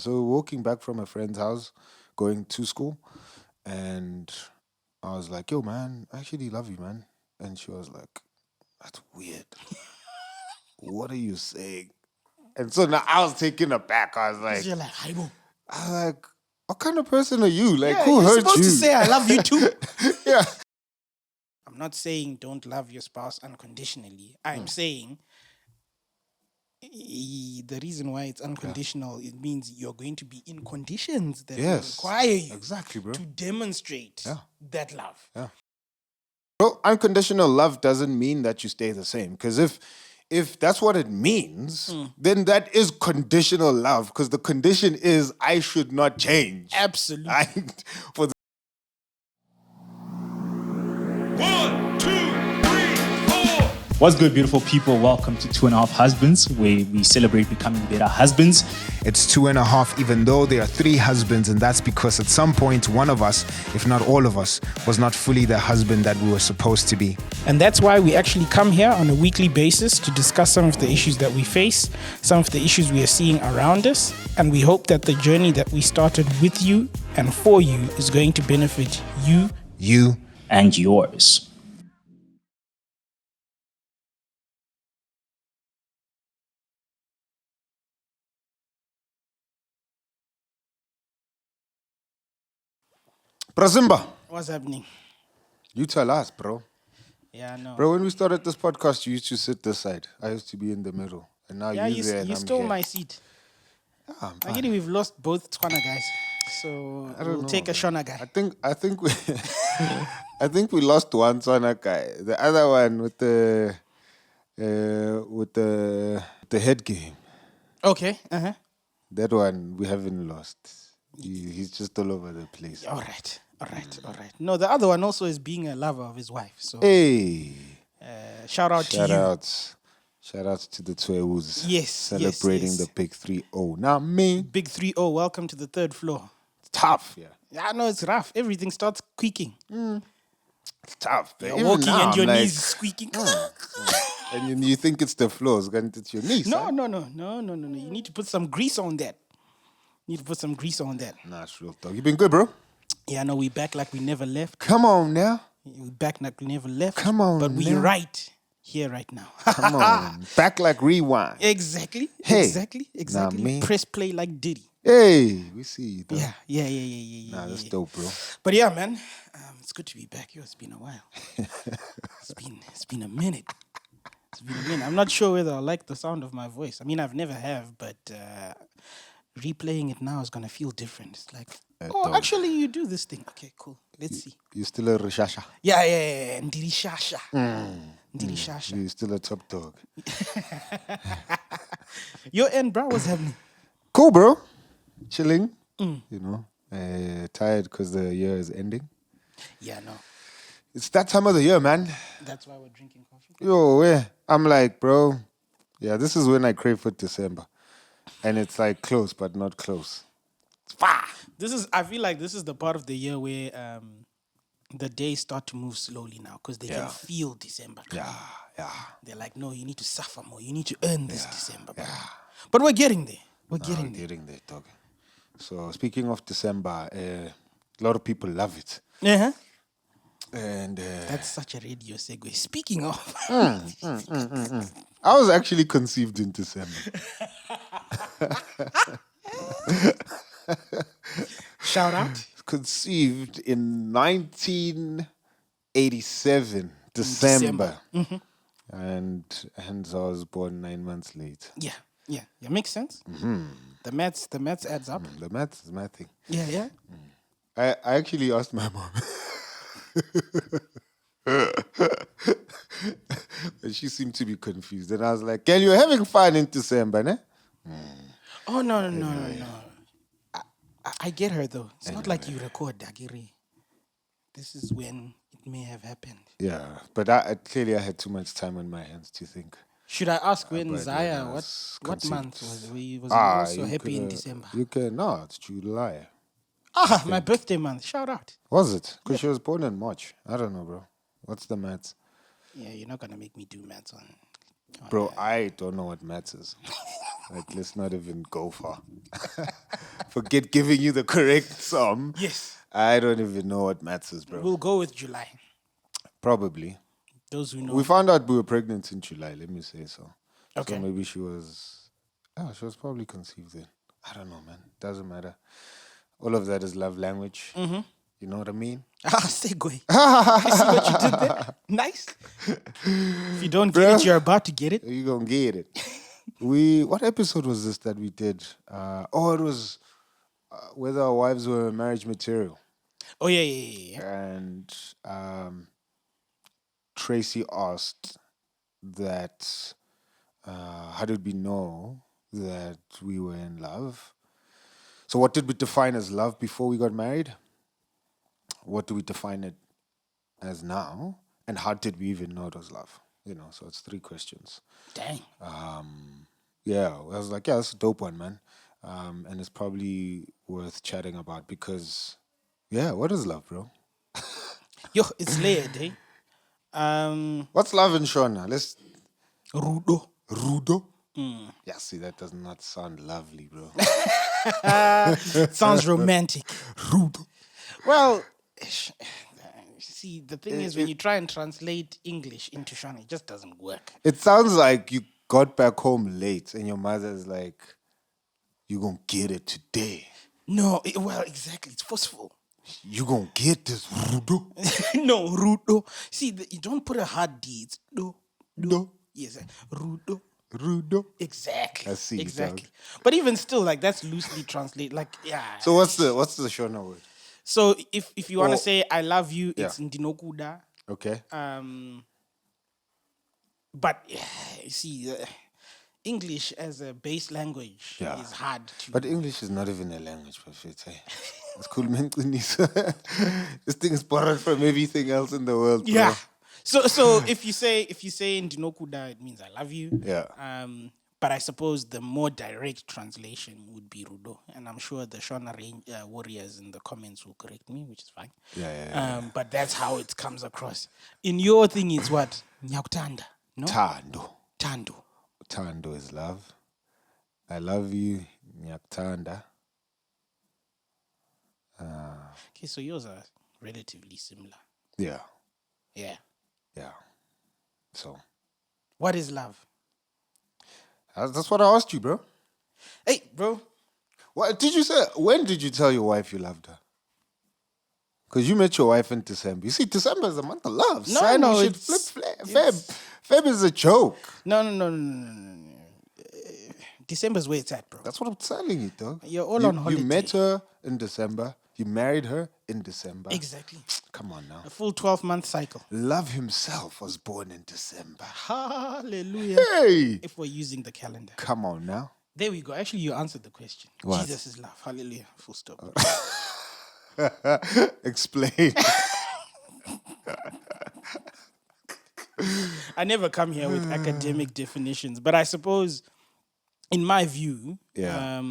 So walking back from a friend's house, going to school, and I was like, "Yo, man, I actually love you, man." And she was like, "That's weird. What are you saying?" And so now I was taken aback. I was like, You're like, hi, bro. "What kind of person are you? Like, Yeah, who you're hurt supposed you?" to say, I love you too. Yeah. I'm not saying don't love your spouse unconditionally. I'm saying the reason why it's unconditional, it means you're going to be in conditions that will require you exactly, bro. to demonstrate that love. Yeah. Bro, unconditional love doesn't mean that you stay the same. Because if that's what it means, then that is conditional love. Because the condition is I should not change. Absolutely. For the 1, 2, 3, 4. What's good, beautiful people? Welcome to 2.5 Husbands, where we celebrate becoming better husbands. It's 2.5, even though there are 3 husbands, and that's because at some point, one of us, if not all of us, was not fully the husband that we were supposed to be. And that's why we actually come here on a weekly basis to discuss some of the issues that we face, some of the issues we are seeing around us, and we hope that the journey that we started with you and for you is going to benefit you, and yours. Brazimba, What's happening? you tell us, bro. Yeah, I know. Bro, when we started this podcast, you used to sit this side. I used to be in the middle. And now Yeah, you're there and you I'm stole here. my seat. I'm fine. Again, we've lost both Twana guys. So we'll take a Shona guy. I think we I think we lost one Tswana guy. The other one with the head game. Okay. Uh-huh. That one we haven't lost. He's just all over the place. All right. No, the other one also is being a lover of his wife. So Hey. shout out to you. Shout outs to the Twewus. Yes, Celebrating yes. the big 3-0. Now me. Big 3-0, welcome to the 3rd floor. It's tough, yeah. Yeah, no, it's rough. Everything starts creaking. It's tough. You're Even walking now, and your I'm like, knees squeaking. And you think it's the floors, it's your knees. No. Huh? You need to put some grease on that. Nah, it's real talk. You been good, bro? Yeah, no, we back like we never left. Come on now. We back like we never left. Come on But we now. right here, right now. Come on. Back like rewind. Exactly. Hey. Exactly. me. Press play like Diddy. Hey, we see you, though. Yeah. Nah, that's dope, bro. But yeah, man, it's good to be back. Yo, it's been a while. It's been a minute. I'm not sure whether I like the sound of my voice. I mean, I've never have, but replaying it now is gonna feel different. It's like, actually, you do this thing. Okay, cool. Let's see. You still a Rishasha? Yeah. Ndiri Shasha. Ndiri Shasha. You still a top dog? Yo, and bro, what's happening? Cool, bro. Chilling. You know, tired because the year is ending. Yeah, no. It's that time of the year, man. That's why we're drinking coffee. Yo, yeah. I'm like, bro. Yeah, this is when I crave for December. And it's like close, but not close. I feel like this is the part of the year where the days start to move slowly now because they can feel December coming. Yeah. They're like, no, you need to suffer more. You need to earn this December. But we're getting there. We're getting there, dog. So speaking of December, a lot of people love it. Uh-huh. And That's such a radio segue. Speaking of, I was actually conceived in December. shout out. Conceived in 1987, December. And hence I was born 9 months late. Yeah. Makes sense. The maths adds up. The math is mathing. Yeah. I actually asked my mom. And she seemed to be confused. And I was like, "Girl, you're having fun in December, ne?" Oh, no. I get her, though. It's not like you record, Dagiri. This is when it may have happened. Yeah, but clearly I had too much time on my hands to think. Should I ask when but Zaya, when I what was month was he? Was he also happy in December? No, it's July. My birthday month. Shout out. Was it? Because she was born in March. I don't know, bro. What's the maths? Yeah, you're not going to make me do maths on Bro, I don't know what maths is. Like, let's not even go far. forget giving you the correct sum. Yes. I don't even know what maths is, bro. We'll go with July. Probably. Those who know. We found out we were pregnant in July, let me say so. Okay. So maybe she was probably conceived then. I don't know, man. Doesn't matter. All of that is love language. Mm-hmm. You know what I mean? Segue. You see what you did there? Nice. If you don't get it, you're about to get it. You gonna get it. What episode was this that we did? It was whether our wives were marriage material. Oh, yeah. And Tracy asked that how did we know that we were in love? So what did we define as love before we got married? What do we define it as now? And how did we even know it was love? So it's 3 questions. Dang. Yeah, I was like, yeah, it's a dope one, man. And it's probably worth chatting about because, yeah, what is love, bro? Yo, it's layered, eh? What's love in Shona? Rudo. Rudo? Yeah, see, that does not sound lovely, bro. Sounds romantic. Rudo. Well, see, the thing is, when you try and translate English into Shona, it just doesn't work. It sounds like you got back home late and your mother's like, you gonna get it today. No, well, exactly. It's forceful. You gonna get this, Rudo? No, Rudo. See, you don't put a hard D. It's do. Do. Yes, Rudo. Rudo. Exactly. I see, Exactly. dog. But even still, like, that's loosely translated. Like, yeah. So what's the Shona word? So if you want to Oh. say I love you, it's Yeah. Ndinokuda. Okay. But yeah, you see, English as a base language is hard to. But English is not even a language, perfect. Hey? It's cool, man. This thing is borrowed from everything else in the world. Bro. Yeah. So if you say Ndinokuda, it means I love you. Yeah. But I suppose the more direct translation would be Rudo, and I'm sure the Shona warriors in the comments will correct me, which is fine. Yeah. But that's how it comes across. In your thing, it's what? Nyakutanda, no? Tando. Tando. Tando is love. I love you, Nyaktanda. Okay, so yours are relatively similar. Yeah. Yeah. So What is love? that's what I asked you, bro. Hey, bro. What did you say? When did you tell your wife you loved her? Because you met your wife in December. You see, December is a month of love. No, son. no, You should it's- flip. Feb is a joke. No. December's where it's at, bro. That's what I'm telling you, dog. You're all on holiday. You met her in December. You married her in December. Exactly. Come on now. A full 12-month cycle. Love himself was born in December. Hallelujah. Hey! If we're using the calendar. Come on now. There we go. Actually, you answered the question. What? Jesus is love. Hallelujah. Full stop. Explain. I never come here with academic definitions, but I suppose, in my view, Yeah.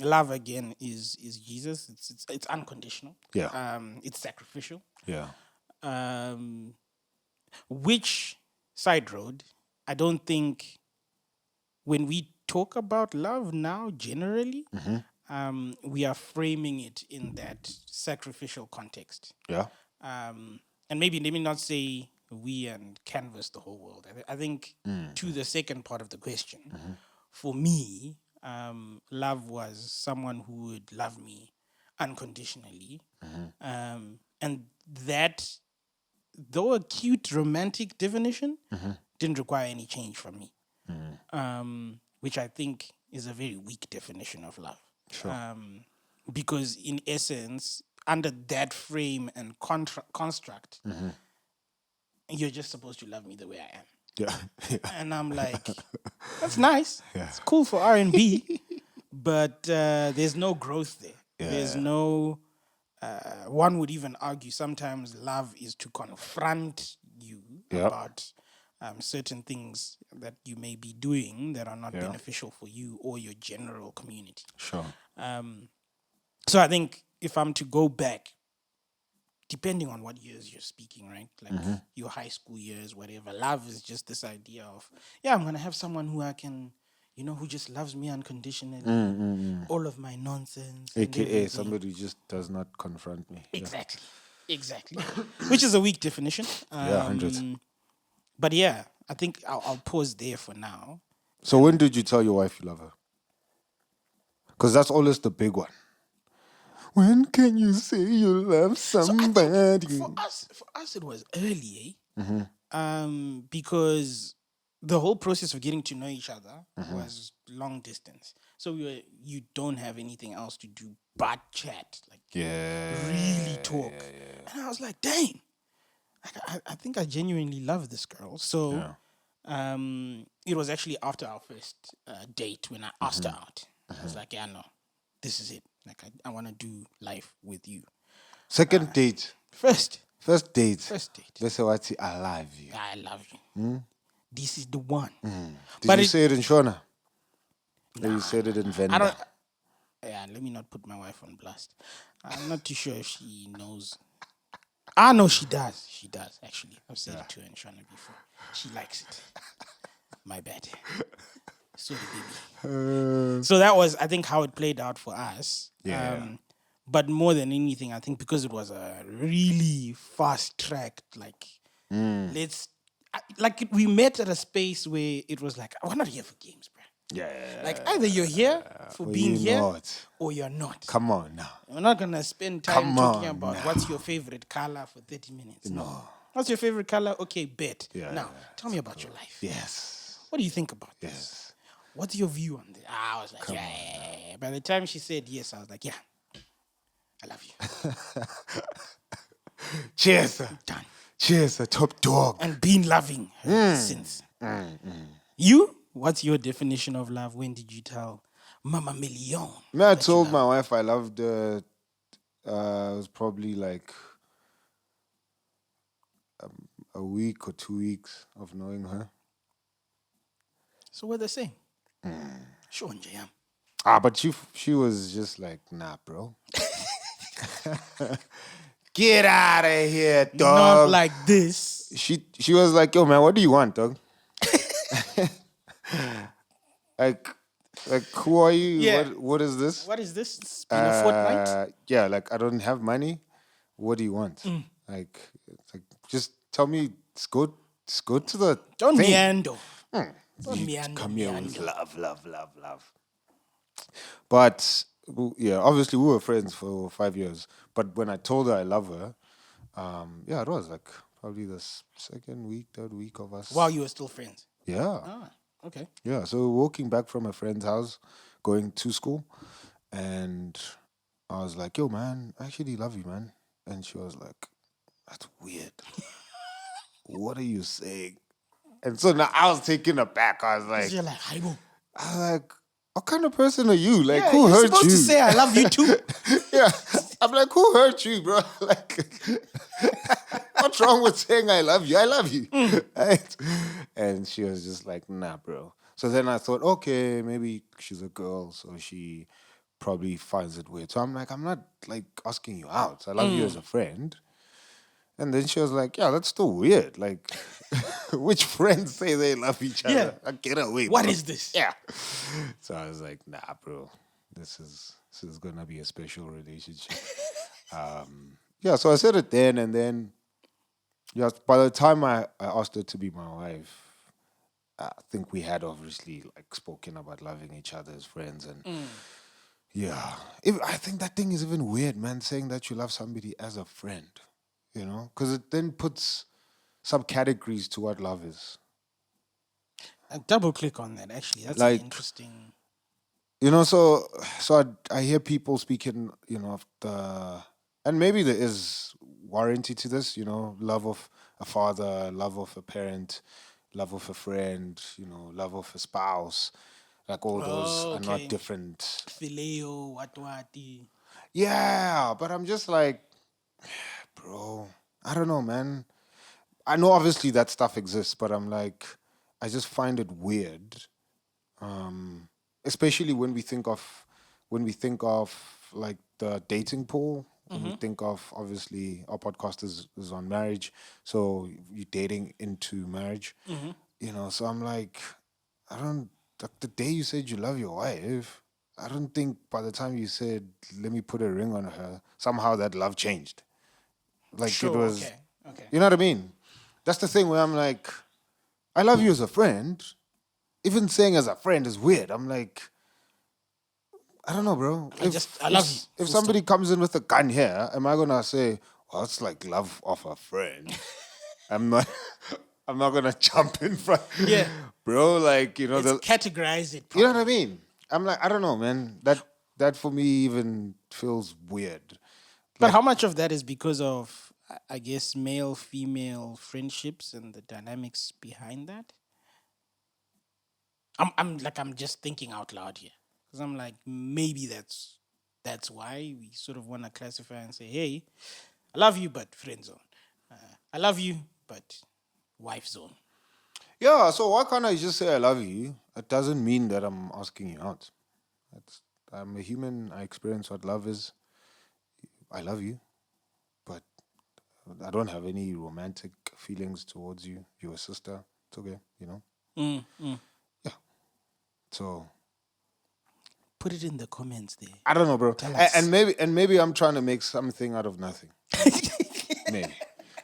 love again is Jesus. It's unconditional. Yeah. It's sacrificial. Yeah. Which side road? I don't think when we talk about love now, generally, we are framing it in that sacrificial context. Yeah. And maybe let me not say we and canvas the whole world. I think to the second part of the question, for me, love was someone who would love me unconditionally. And that, though a cute romantic definition, didn't require any change from me. Which I think is a very weak definition of love. Sure. Because in essence, under that frame and construct, you're just supposed to love me the way I am. Yeah. And I'm like, that's nice. It's cool for R&B, but there's no growth there. There's no... one would even argue sometimes love is to confront you about certain things that you may be doing that are not beneficial for you or your general community. Sure. So I think if I'm to go back, depending on what years you're speaking, right? Like your high school years, whatever. Love is just this idea of, I'm going to have someone who I can, you know, who just loves me unconditionally, Mm. all of my nonsense, and AKA everything. somebody who just does not confront me. Yeah. Exactly. Which is a weak definition. Yeah, hundreds. But yeah, I think I'll pause there for now. So when did you tell your wife you love her? Because that's always the big one. When can you say you love So I somebody? think for us, it was early, because the whole process of getting to know each other was long distance. So you don't have anything else to do but chat, like really talk. And I was like, dang, I think I genuinely love this girl. So it was actually after our first date when I asked her out. I was like, yeah, no, this is it. Like, I want to do life with you. Second date. First Date. First date. Let's say what I love you. I love you. This is the one. Did But you say it in Shona? Or you said it in I Venda? don't. Yeah, let me not put my wife on blast. I'm not too sure if she knows. I know she does. She does, actually. I've said it to her in Shona before. She likes it. My bad. Sorry, baby. So that was, I think, how it played out for us. Yeah. But more than anything, I think because it was a really fast tracked, like, we met at a space where it was like, we're not here for games, bro. Yeah. Like, either you're here for Or being you here not. or you're not. Come on now. We're not going to spend time Come talking on about now. what's your favorite color for 30 minutes. No. What's your favorite color? Okay, bet. Yeah, Now, tell me about your life. Yes. What do you think about this? Yes. What's your view on this? I was like, yeah. By the time she said yes, I was like, yeah, I love you. Cheers, sir. Done. Cheers, sir. Top dog. And been loving her since. You? What's your definition of love? When did you tell Mama Million? I that you told love my wife I loved her. It was probably like a week or 2 weeks of knowing her. So we're the same. Sure, Njayam. But she was just like, nah, bro. Get out of here, dog. Not like this. She was like, yo, man, what do you want, dog? like, who are you? Yeah. What is this? What is this? It's been a fortnight? Yeah, like I don't have money. What do you want? Like, it's like, just tell me. Let's go to the Don't thing. meander. Don't You meander. come here with love. But yeah, obviously we were friends for 5 years. But when I told her I love her, yeah, it was like probably the third week of us. While you were still friends. Yeah. Ah, okay. Yeah, so walking back from a friend's house, going to school, and I was like, yo, man, I actually love you, man. And she was like, that's weird. What are you saying? And so now I was taken aback. I was like, You're like, hi, boo. what kind of person are you? Like, Yeah, who you're hurt supposed you? to say I love you too. Yeah. I'm like, who hurt you, bro? Like, what's wrong with saying I love you? I love you. Right? And she was just like, nah, bro. So then I thought, okay, maybe she's a girl, so she probably finds it weird. So I'm like, I'm not like asking you out. I love you as a friend. And then she was like, yeah, that's still weird. Like, which friends say they love each other? Yeah. Like, get away. What bro. is this? Yeah. So I was like, nah, bro, this is gonna be a special relationship. Yeah, so I said it then, and then yeah, by the time I asked her to be my wife, I think we had obviously like spoken about loving each other as friends, and yeah, I think that thing is even weird, man, saying that you love somebody as a friend, you know, because it then puts subcategories to what love is. I double click on that, actually. That's Like, an interesting. You know, so I hear people speaking, you know, of the, and maybe there is warranty to this, you know, love of a father, love of a parent, love of a friend, you know, love of a spouse, like all those are okay. not different. Phileo, what. Yeah, but I'm just like, bro, I don't know, man. I know obviously that stuff exists, but I'm like, I just find it weird. Especially when we think of like the dating pool, when we think of, obviously our podcast is on marriage, so you're dating into marriage, you know. So I'm like, I don't like the day you said you love your wife, I don't think by the time you said let me put a ring on her, somehow that love changed. Like it Sure. was, Okay. you know what I mean? That's the thing where I'm like, I love you as a friend. Even saying as a friend is weird. I'm like, I don't know, bro. I love you. If Full somebody stop. comes in with a gun here, am I gonna say, well, it's like love of a friend? I'm not. I'm not gonna jump in front, Yeah. bro. Like Let's categorize it you know what I properly. mean. I'm like, I don't know, man. That for me even feels weird. But Like, how much of that is because of, I guess, male female friendships and the dynamics behind that? I'm just thinking out loud here because I'm like maybe that's why we sort of want to classify and say, hey, I love you, but friend zone. I love you, but wife zone. yeah. So why can't I just say I love you? It doesn't mean that I'm asking you out. That's, I'm a human. I experience what love is. I love you, but I don't have any romantic feelings towards you. You're a sister. It's okay, you know? Mm. Yeah. So Put it in the comments there. I don't know, bro. Tell us. And maybe I'm trying to make something out of nothing. Maybe.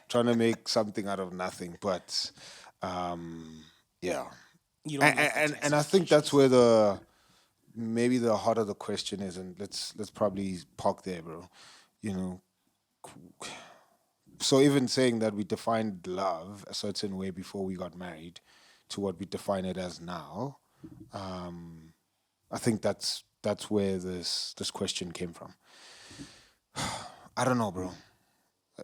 Trying to make something out of nothing. But yeah. You don't like And I think that's where maybe the heart of the question is, and let's probably park there, bro. You know, so even saying that we defined love a certain way before we got married to what we define it as now, I think that's where this question came from. I don't know, bro.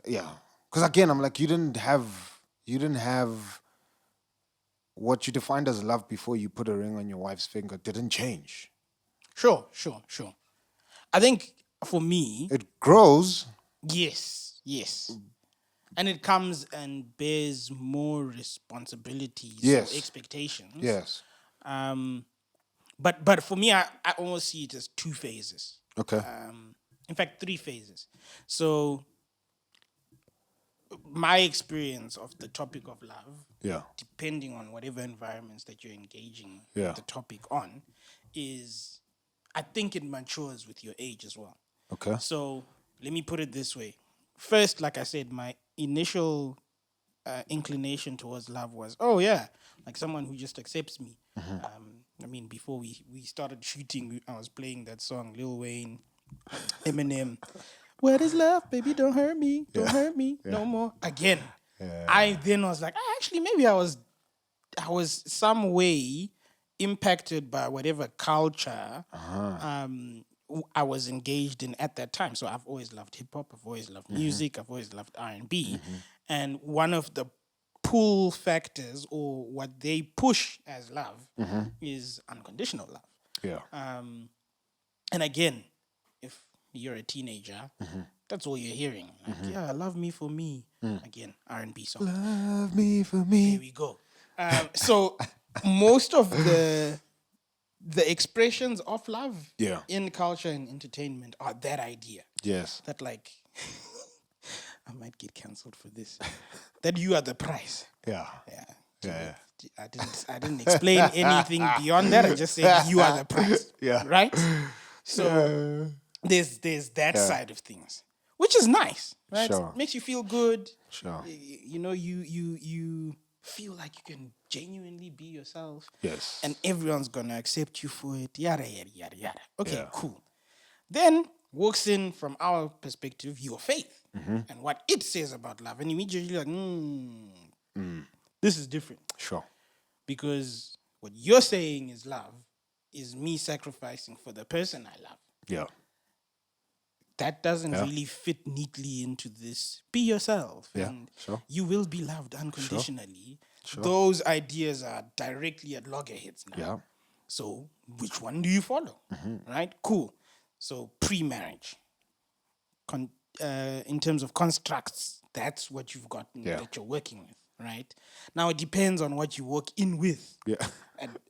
Yeah, because again, I'm like, you didn't have what you defined as love before you put a ring on your wife's finger. Didn't change. Sure. I think for me, It grows. yes. And it comes and bears more responsibilities Yes. or expectations. Yes. But for me, I almost see it as two phases. Okay. In fact, three phases. So my experience of the topic of love, Yeah. depending on whatever environments that you're engaging Yeah. the topic on, is I think it matures with your age as well. Okay. So let me put it this way. First, like I said, my initial inclination towards love was, oh yeah, like someone who just accepts me. I mean, before we started shooting, I was playing that song, Lil Wayne, Eminem. What is love, baby? Don't hurt me, don't hurt me no more. Again, I then was like, actually, maybe I was some way impacted by whatever culture I was engaged in at that time. So I've always loved hip hop. I've always loved music. I've always loved R&B. And one of the pull factors or what they push as love is unconditional love. Yeah. And again, if you're a teenager, that's all you're hearing. Like, yeah, love me for me. Again, R&B song. Love me for Here me. we go. So most of the expressions of love Yeah. in culture and entertainment are that idea. Yes. That like I might get cancelled for this. That you are the prize. Yeah. Yeah. Yeah. I didn't explain anything beyond that. I just said you are the prize. Yeah. Right? So there's that side of things. Which is nice. Right? Sure. It makes you feel good. Sure. You know, you feel like you can genuinely be yourself. Yes. And everyone's gonna accept you for it. Yada yada yada yada. Okay, Yeah. cool. Then walks in from our perspective your faith and what it says about love, and immediately you're like, this is different Sure. because what you're saying is love is me sacrificing for the person I love. Yeah. That doesn't really fit neatly into this. Be yourself, Yeah, and sure. you will be loved unconditionally. Sure. Those ideas are directly at loggerheads now. Yeah. So which one do you follow? Right? Cool. So pre-marriage, in terms of constructs, that's what you've got that you're working with. Right? Now it depends on what you walk in with. Yeah.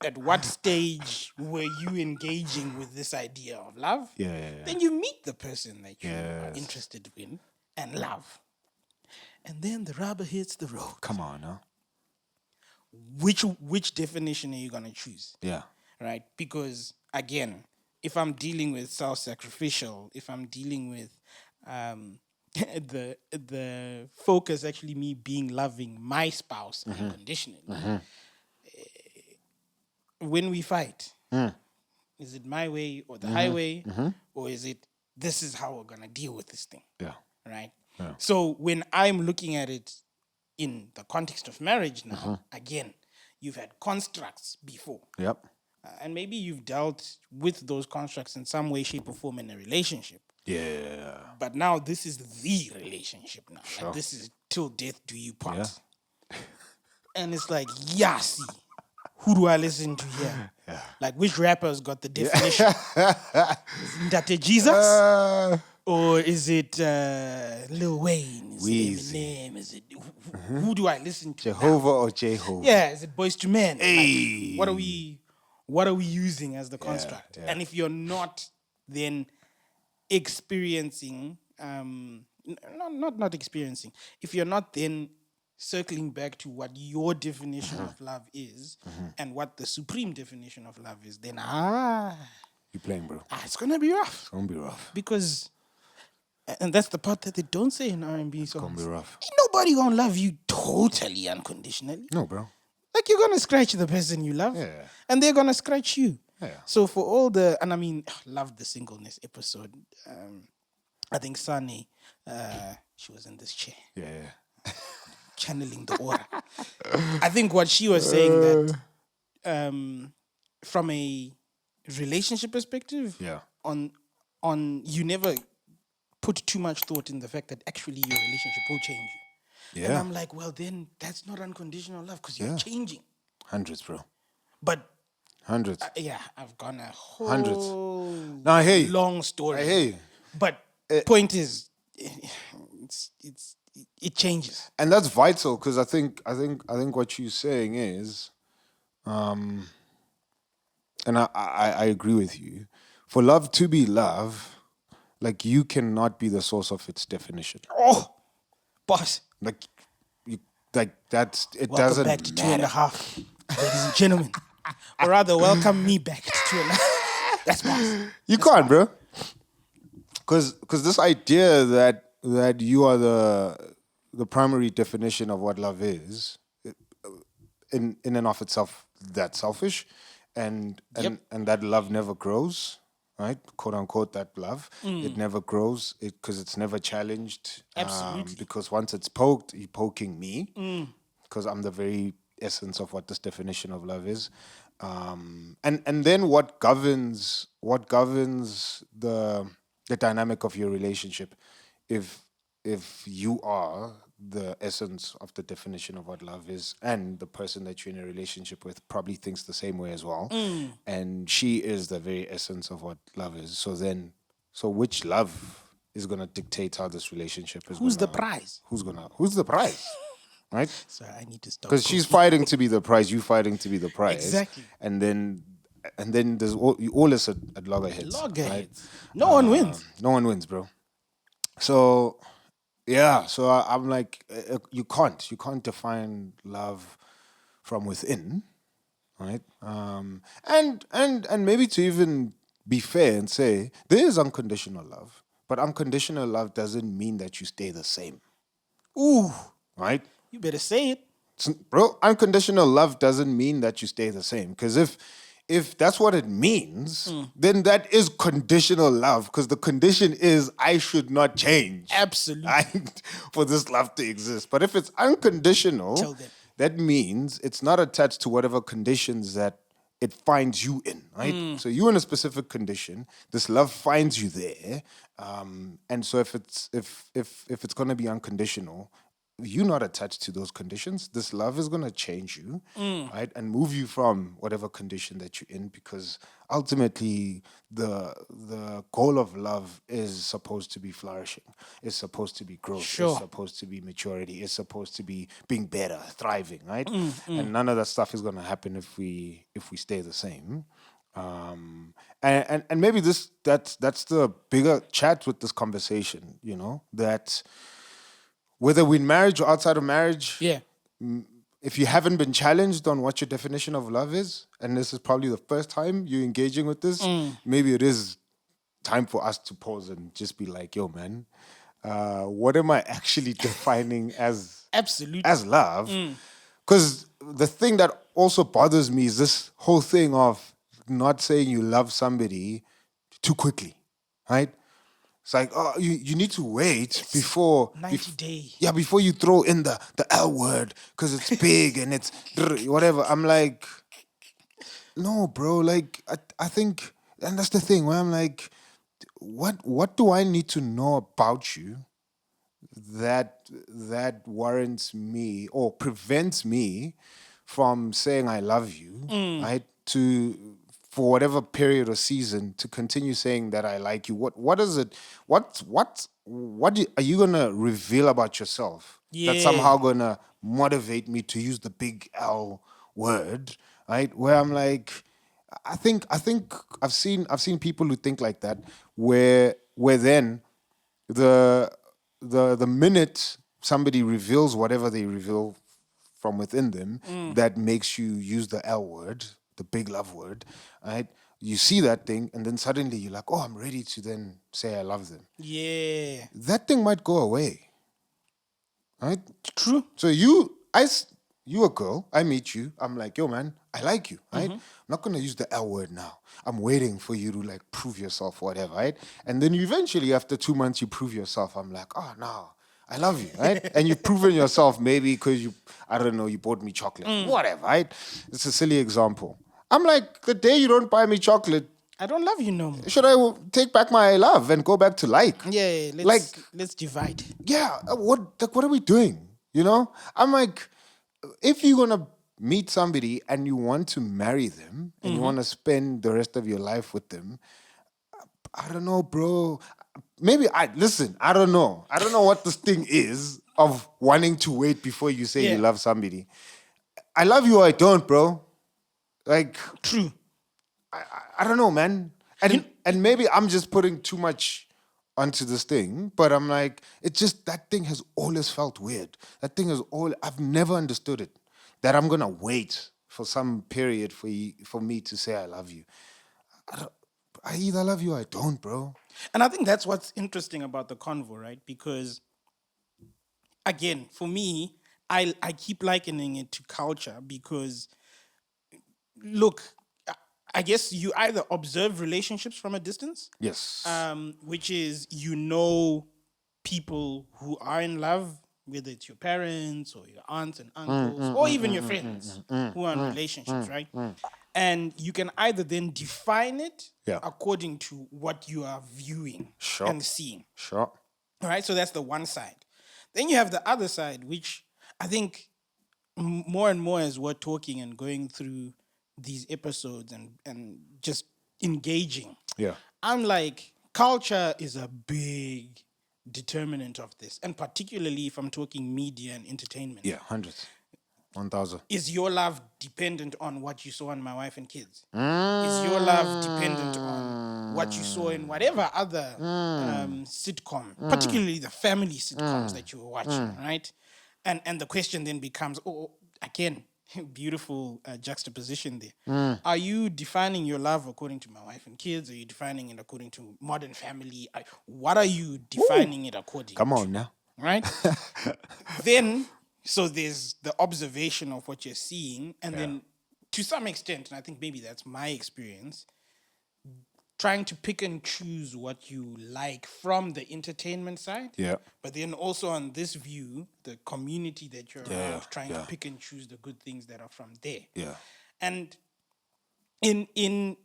At what stage were you engaging with this idea of love? Yeah. Then you meet the person that you are Yes. interested in and love. And then the rubber hits the road. Come on, huh? Which definition are you gonna choose? Yeah. right? Because again, if I'm dealing with self-sacrificial, if I'm dealing with the focus actually me being loving my spouse unconditionally, when we fight, is it my way or the highway, or is it this is how we're gonna deal with this thing, Yeah. right? Yeah. So when I'm looking at it in the context of marriage now, again, you've had constructs before. Yep. And maybe you've dealt with those constructs in some way, shape, or form in a relationship. Yeah. But now this is the relationship now. Sure. Like this is till death do you part. Yeah. And it's like, yeah, see, who do I listen to here? Yeah. Like which rapper's got the definition? Is that Jesus? Or is it Lil Wayne? Is Weezy. it Eminem? Is it who do I listen to? Jehovah now? or Jehovah? Yeah, is it Boys to Men? Hey. Like, what are we using as the construct? yeah. And if you're not then experiencing not experiencing, if you're not then circling back to what your definition of love is and what the supreme definition of love is, then You playing, bro? it's gonna be rough. It's gonna be rough. Because and that's the part that they don't say in R&B songs. It's gonna be rough. Ain't nobody gonna love you totally unconditionally. No, bro. Like you're gonna scratch the person you love, Yeah. and they're gonna scratch you. Yeah. So for all the, and I mean, love the singleness episode. I think Sunny, she was in this chair Yeah. channeling the aura. I think what she was saying that from a relationship perspective, Yeah. on you never put too much thought in the fact that actually your relationship will change you. And Yeah. I'm like, well, then that's not unconditional love because you're Yeah. changing. Hundreds, bro. But Hundreds. yeah, I've gone a whole Hundreds. No, I hear you. long story. I hear you. But point is, it changes. And that's vital because I think what you're saying is, and I agree with you. For love to be love, like you cannot be the source of its definition. Oh, boss. Like you, like that's it Welcome doesn't back to matter. Two and a Half, ladies and gentlemen. Or rather, welcome me back to Two and a Half. That's boss. You can't, bro. Because this idea that you are the primary definition of what love is, in and of itself, that's selfish, and that love never grows, right? Quote unquote, that love it never grows because it's never challenged. Absolutely. Because once it's poked, you're poking me, because I'm the very essence of what this definition of love is. And then what governs the dynamic of your relationship, if you are the essence of the definition of what love is, and the person that you're in a relationship with probably thinks the same way as well, and she is the very essence of what love is. So which love is gonna dictate how this relationship is? Who's the prize? Who's the prize? Right? So I need to stop. Because she's fighting to be the prize, you fighting to be the prize. Exactly. And then there's all is at loggerheads. Loggerheads. No one wins. No one wins, bro. So yeah, so I'm like, you can't define love from within, right? And maybe to even be fair and say there is unconditional love, but unconditional love doesn't mean that you stay the same. Ooh, Right? you better say it. Bro, unconditional love doesn't mean that you stay the same. Because if that's what it means, then that is conditional love. Because the condition is I should not change. Absolutely. For this love to exist. But if it's unconditional, Tell them. that means it's not attached to whatever conditions that it finds you in, right? So you're in a specific condition. This love finds you there, and so if it's gonna be unconditional, you're not attached to those conditions. This love is gonna change you, right, and move you from whatever condition that you're in, because ultimately the goal of love is supposed to be flourishing. It's supposed to be growth. Sure. It's supposed to be maturity. It's supposed to be being better, thriving, right? And none of that stuff is gonna happen if we stay the same. And maybe that's the bigger chat with this conversation, that whether we're in marriage or outside of marriage, Yeah. if you haven't been challenged on what your definition of love is, and this is probably the first time you're engaging with this, maybe it is time for us to pause and just be like, yo, man, what am I actually defining as Absolutely. as love? Because the thing that also bothers me is this whole thing of not saying you love somebody too quickly, right? It's like, oh, you need to wait before 90 days. Yeah, before you throw in the L word because it's big and it's whatever. I'm like, no, bro. Like, I think, and that's the thing where I'm like, what do I need to know about you that warrants me or prevents me from saying I love you, right? To for whatever period or season to continue saying that I like you. What is it? Are you gonna reveal about yourself that's Yeah. somehow gonna motivate me to use the big L word, right? Where I'm like, I think I've seen people who think like that, where then the minute somebody reveals whatever they reveal from within them that makes you use the L word, the big love word, right? You see that thing, and then suddenly you're like, oh, I'm ready to then say I love them. Yeah. That thing might go away, right? True. So you a girl, I meet you, I'm like, yo, man, I like you, right? I'm not gonna use the L word now. I'm waiting for you to like prove yourself, whatever, right? And then eventually, after 2 months, you prove yourself. I'm like, oh no, I love you, right? And you've proven yourself maybe because I don't know, you bought me chocolate, whatever, right? It's a silly example. I'm like, the day you don't buy me chocolate, I don't love you no more. should I take back my love and go back to like? Yeah, let's divide. Yeah, what are we doing? You know? I'm like, if you're gonna meet somebody and you want to marry them and you want to spend the rest of your life with them, I don't know, bro. Maybe I don't know. I don't know what this thing is of wanting to wait before you say Yeah. you love somebody. I love you or I don't, bro. Like, True. I don't know, man. And maybe I'm just putting too much onto this thing, but I'm like, it's just that thing has always felt weird. That thing is I've never understood it. That I'm gonna wait for some period for me to say I love you. I either love you or I don't, bro. And I think that's what's interesting about the convo, right? Because again, for me, I keep likening it to culture because look, I guess you either observe relationships from a distance, Yes. which is people who are in love, whether it's your parents or your aunts and uncles or even your friends who are in relationships, right? And you can either then define it Yeah. according to what you are viewing Sure. and seeing. Sure. All right, so that's the one side. Then you have the other side, which I think more and more as we're talking and going through these episodes and just engaging, Yeah. I'm like, culture is a big determinant of this. And particularly if I'm talking media and entertainment. Yeah. Hundreds. 1,000. Is your love dependent on what you saw on My Wife and Kids? Is your love dependent on what you saw in whatever other sitcom, particularly the family sitcoms that you were watching, right? And the question then becomes, again, beautiful juxtaposition there. Are you defining your love according to My Wife and Kids? Are you defining it according to Modern Family? What are you defining it according Come to? on now. Right? Then, so there's the observation of what you're seeing, and then to some extent, and I think maybe that's my experience, trying to pick and choose what you like from the entertainment side. Yeah. But then also on this view, the community that you're around, trying to pick and choose the good things that are from there. Yeah. And in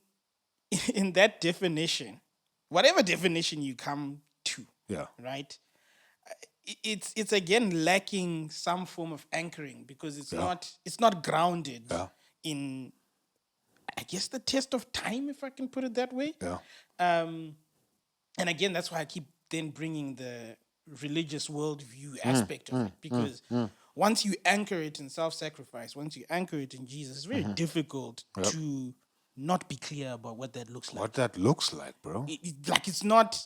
that definition, whatever definition you come to, Yeah. right? It's again lacking some form of anchoring because it's not grounded in, I guess, the test of time, if I can put it that way. Yeah. And again, that's why I keep then bringing the religious worldview aspect of it, because once you anchor it in self-sacrifice, once you anchor it in Jesus, it's very difficult to not be clear about what that looks like. What that looks like, bro. It's not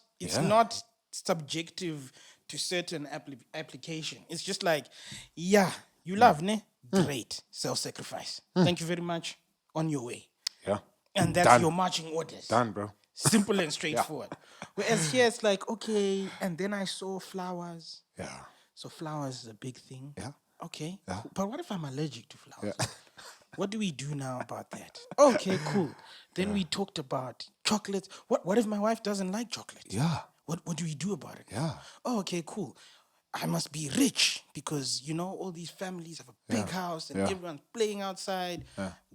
subjective to certain application. It's just like, you love, ne? Great. Self-sacrifice. Thank you very much. On your way. Yeah. And that's Done. your marching orders. Done, bro. Simple and straightforward. Whereas here it's like, okay, and then I saw flowers. Yeah. So flowers is a big thing. Yeah. Okay. Yeah. Cool. But what if I'm allergic to flowers? Yeah. What do we do now about that? Okay, cool. Then we talked about chocolates. What if my wife doesn't like chocolate? Yeah. What do we do about it? Yeah. Oh, okay, cool. I must be rich because all these families have a big house and Yeah. everyone's playing outside.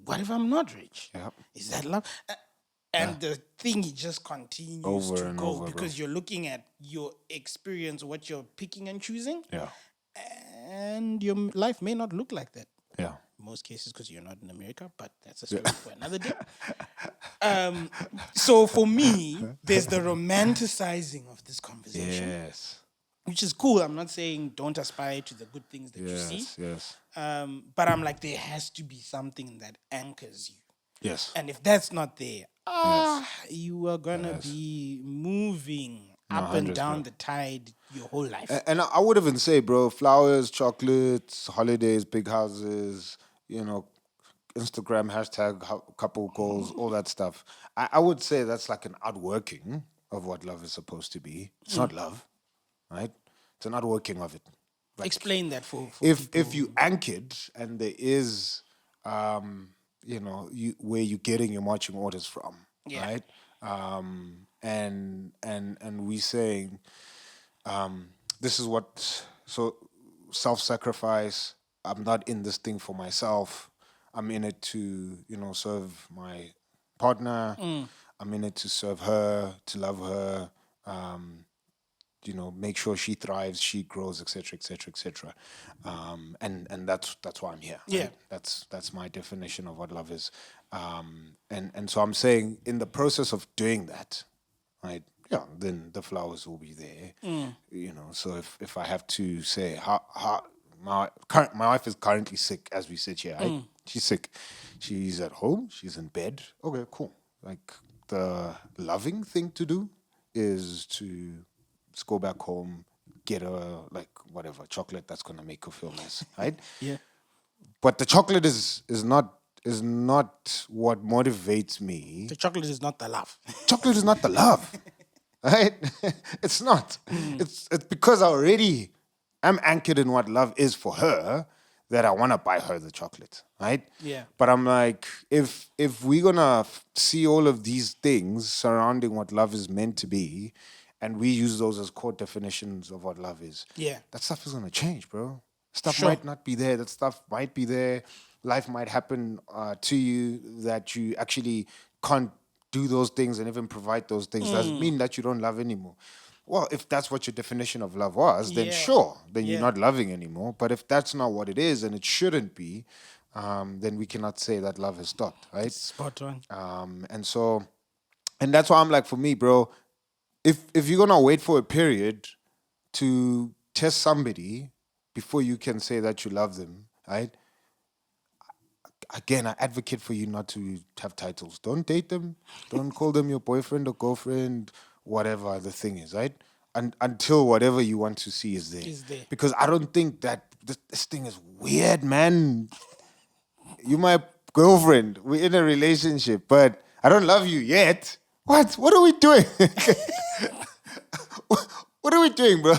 What if I'm not rich? Yeah. Is that love? And the thing it just continues Over to and go over, bro. because you're looking at your experience, what you're picking and choosing, Yeah. and your life may not look like that. Yeah. In most cases, because you're not in America, but that's a story for another day. So for me, there's the romanticizing of this conversation, Yes. which is cool. I'm not saying don't aspire to the good things that you see, Yes. Yes. but I'm like, there has to be something that anchors you. Yes. And if that's not there, you are gonna be moving up and hundreds, down bro. the tide your whole life. And I would even say, bro, flowers, chocolates, holidays, big houses, Instagram hashtag couple goals, all that stuff. I would say that's like an outworking of what love is supposed to be. It's not love, right? It's an outworking of it. Like, Explain that for if you anchored and there is, where you're getting your marching orders from, Yeah. right? And we saying, this is what, so self-sacrifice, I'm not in this thing for myself. I'm in it to, serve my partner. I'm in it to serve her, to love her, make sure she thrives, she grows, etc., etc., etc. And that's why I'm here. Yeah. Right? That's my definition of what love is. And so I'm saying in the process of doing that, right? Yeah, then the flowers will be there. So if I have to say how my wife is currently sick as we sit here, right? She's sick. She's at home. She's in bed. Okay, cool. Like the loving thing to do is to just go back home, get her whatever chocolate that's gonna make her feel nice, right? Yeah. But the chocolate is not what motivates me. The chocolate is not the love. Chocolate is not the love, right? It's not. It's because I'm anchored in what love is for her that I want to buy her the chocolate, right? Yeah. But I'm like, if we're gonna see all of these things surrounding what love is meant to be, and we use those as core definitions of what love is, Yeah. that stuff is gonna change, bro. Stuff Sure. might not be there. That stuff might be there. Life might happen to you that you actually can't do those things and even provide those things. Doesn't mean that you don't love anymore. Well, if that's what your definition of love was, then Yeah. sure, then you're Yeah. not loving anymore. But if that's not what it is and it shouldn't be, then we cannot say that love has stopped, right? Spot on. And that's why I'm like, for me, bro, if you're gonna wait for a period to test somebody before you can say that you love them, right? Again, I advocate for you not to have titles. Don't date them. Don't call them your boyfriend or girlfriend, whatever the thing is, right? Until whatever you want to see is there. Is there. Because I don't think that this thing is weird, man. You my girlfriend. We're in a relationship, but I don't love you yet. What? What are we doing? What are we doing, bro?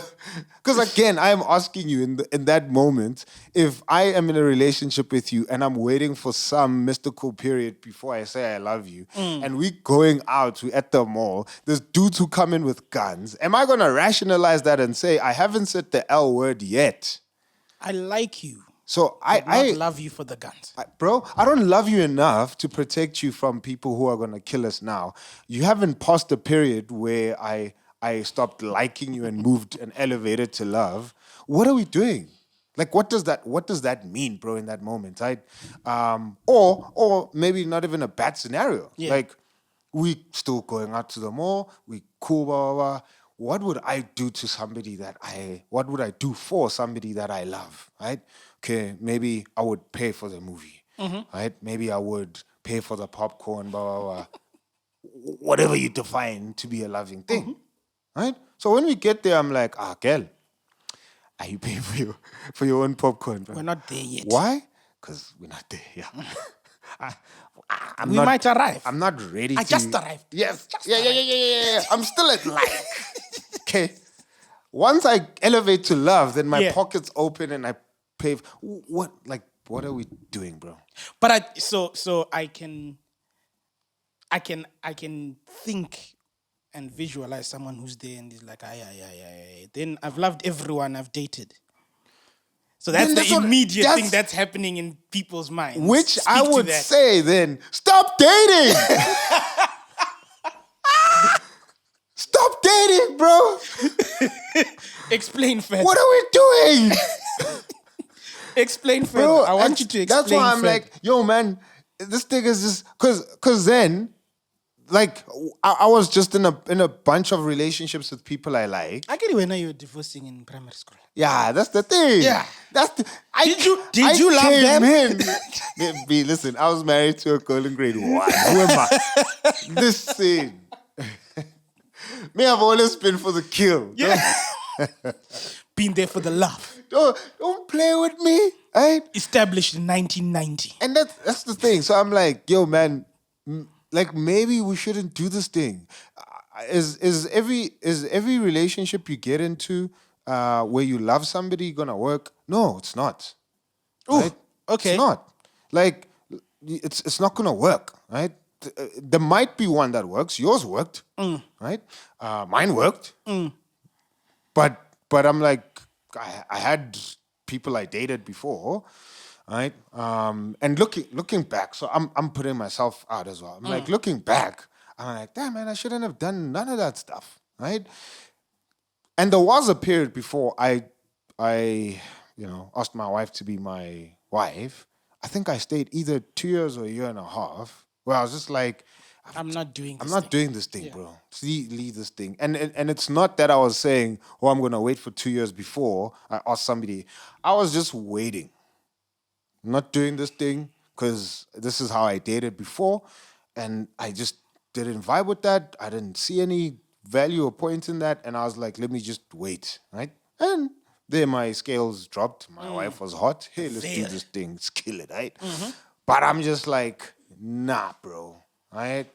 Because again, I am asking you in that moment, if I am in a relationship with you and I'm waiting for some mystical period before I say I love you, and we going out, we at the mall, there's dudes who come in with guns, am I gonna rationalize that and say I haven't said the L word yet? I like you. So But not love you for the guns. Bro, I don't love you enough to protect you from people who are gonna kill us now. You haven't passed the period where I stopped liking you and moved and elevated to love. What are we doing? Like, what does that mean, bro, in that moment, right? Or maybe not even a bad scenario. Yeah. Like, we still going out to the mall, we cool, blah, blah, blah. What would I do to somebody what would I do for somebody that I love, right? Okay, maybe I would pay for the movie, right? Maybe I would pay for the popcorn, blah, blah, blah. Whatever you define to be a loving thing, right? So when we get there, I'm like, girl, are you paying for your own popcorn, bro? We're not there yet. Why? because we're not there. Yeah. I'm We not, might arrive. I'm not ready I to. just arrived. Yes. Just Yeah. arrived. I'm still at like. Okay. Once I elevate to love, then my Yeah. pockets open and I pave. What are we doing, bro? But I can think and visualize someone who's there and is like, aye. Then I've loved everyone I've dated. So that's Then the that's what- immediate thing that's- that's happening in people's minds. Which Speak I to would that. say then, stop dating. Stop dating, bro. Explain further. What are we doing? Explain further. Bro, I want and you to explain that's why I'm further. like, yo, man, this thing is just cause then, like, I was just in a bunch of relationships with people I like. I get it when you were divorcing in primary school. Yeah, that's the thing. Yeah. That's the. Did you love them? Listen, I was married to a girl in grade 1. Who am I? Listen. Me, I've always been for the kill. Yeah. Been there for the love. Don't play with me, right? Established in 1990. And that's the thing. So I'm like, yo, man, like maybe we shouldn't do this thing. Is every relationship you get into where you love somebody gonna work? No, it's not. Ooh, Right? okay. It's not. Like it's not gonna work, right? There might be one that works. Yours worked, right? Mine worked, but I'm like, I had people I dated before, right? And looking back, so I'm putting myself out as well. I'm like looking back, I'm like, damn man, I shouldn't have done none of that stuff, right? And there was a period before I asked my wife to be my wife. I think I stayed either 2 years or a year and a half, where I was just like, I'm not doing this. I'm not doing this thing, bro. Leave this thing. And it's not that I was saying, oh, I'm gonna wait for 2 years before I ask somebody. I was just waiting. I'm not doing this thing because this is how I dated before, and I just didn't vibe with that. I didn't see any value or point in that, and I was like, let me just wait, right? And then my scales dropped. My wife was hot. Hey, let's do this thing. Let's kill it, right? But I'm just like, nah, bro. Right?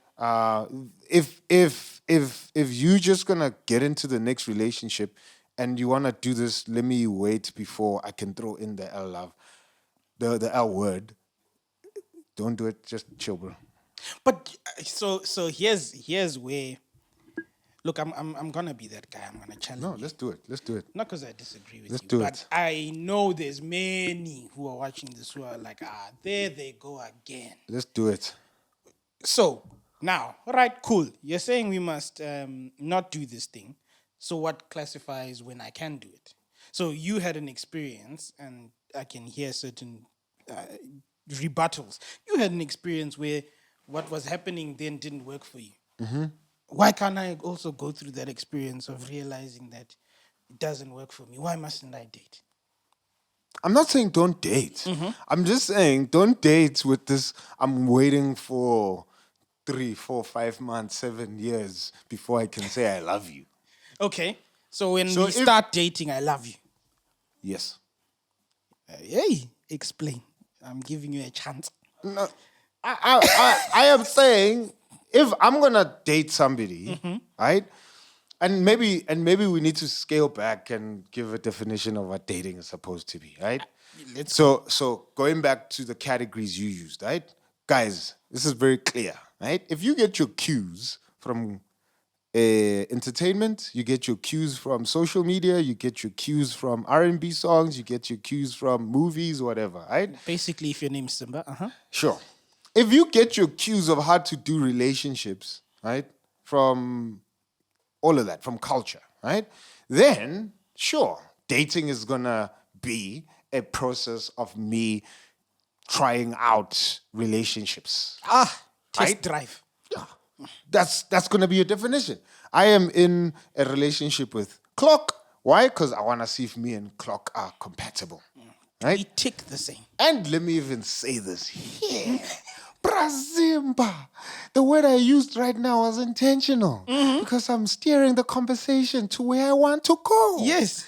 If you just gonna get into the next relationship and you wanna do this, let me wait before I can throw in the L love, the L word. Don't do it. Just chill, bro. But so here's where. Look, I'm gonna be that guy. I'm gonna challenge. No, you. let's do it. Let's do it. Not because I disagree with Let's you, do but it. I know there's many who are watching this who are like, there they go again. Let's do it. So now, all right, cool. You're saying we must not do this thing. So what classifies when I can do it? So you had an experience, and I can hear certain rebuttals. You had an experience where what was happening then didn't work for you. Mm-hmm. Why can't I also go through that experience of realizing that it doesn't work for me? Why mustn't I date? I'm not saying don't date. I'm just saying don't date with this. I'm waiting for 3, 4, 5 months, 7 years before I can say I love you. Okay, so when So we start dating, I love you. Yes. Hey, explain. I'm giving you a chance. No, I am saying if I'm gonna date somebody, right? And maybe we need to scale back and give a definition of what dating is supposed to be, right? So going back to the categories you used, right? Guys, this is very clear, right? If you get your cues from entertainment, you get your cues from social media, you get your cues from R&B songs, you get your cues from movies, whatever, right? Basically, if your name's Simba, Sure. If you get your cues of how to do relationships, right, from all of that, from culture, right, then sure, dating is gonna be a process of me trying out relationships. test Right? drive. Yeah. That's gonna be a definition. I am in a relationship with Clock. Why? Because I wanna see if me and Clock are compatible. Right? We tick the same. And let me even say this here. Brazimba. The word I used right now was intentional because I'm steering the conversation to where I want to go. Yes.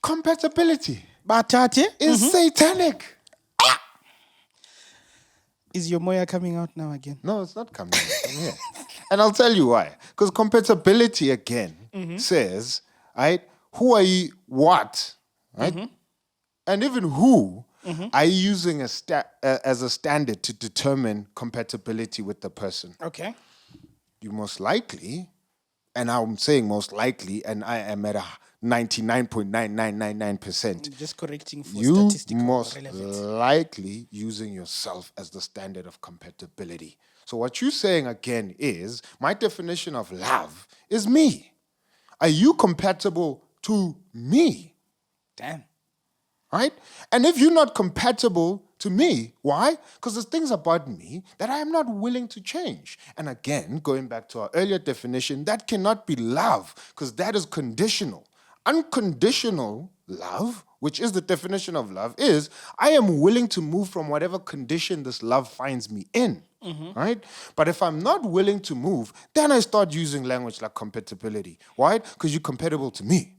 Compatibility Batate is satanic. Is your moya coming out now again? No, it's not coming. Come here. And I'll tell you why. Because compatibility again says, right, who are you, what, right? And even who are you using as a standard to determine compatibility with the person? Okay. You most likely, and I'm saying most likely, and I am at a 99.9999%. Just correcting for You statistical most relevance. likely using yourself as the standard of compatibility. So what you're saying again is, my definition of love is me. Are you compatible to me? Damn. Right? And if you're not compatible to me, why? Because there's things about me that I am not willing to change. And again, going back to our earlier definition, that cannot be love, because that is conditional. Unconditional love, which is the definition of love, is I am willing to move from whatever condition this love finds me in. Right? But if I'm not willing to move, then I start using language like compatibility. Why? Because you're compatible to me.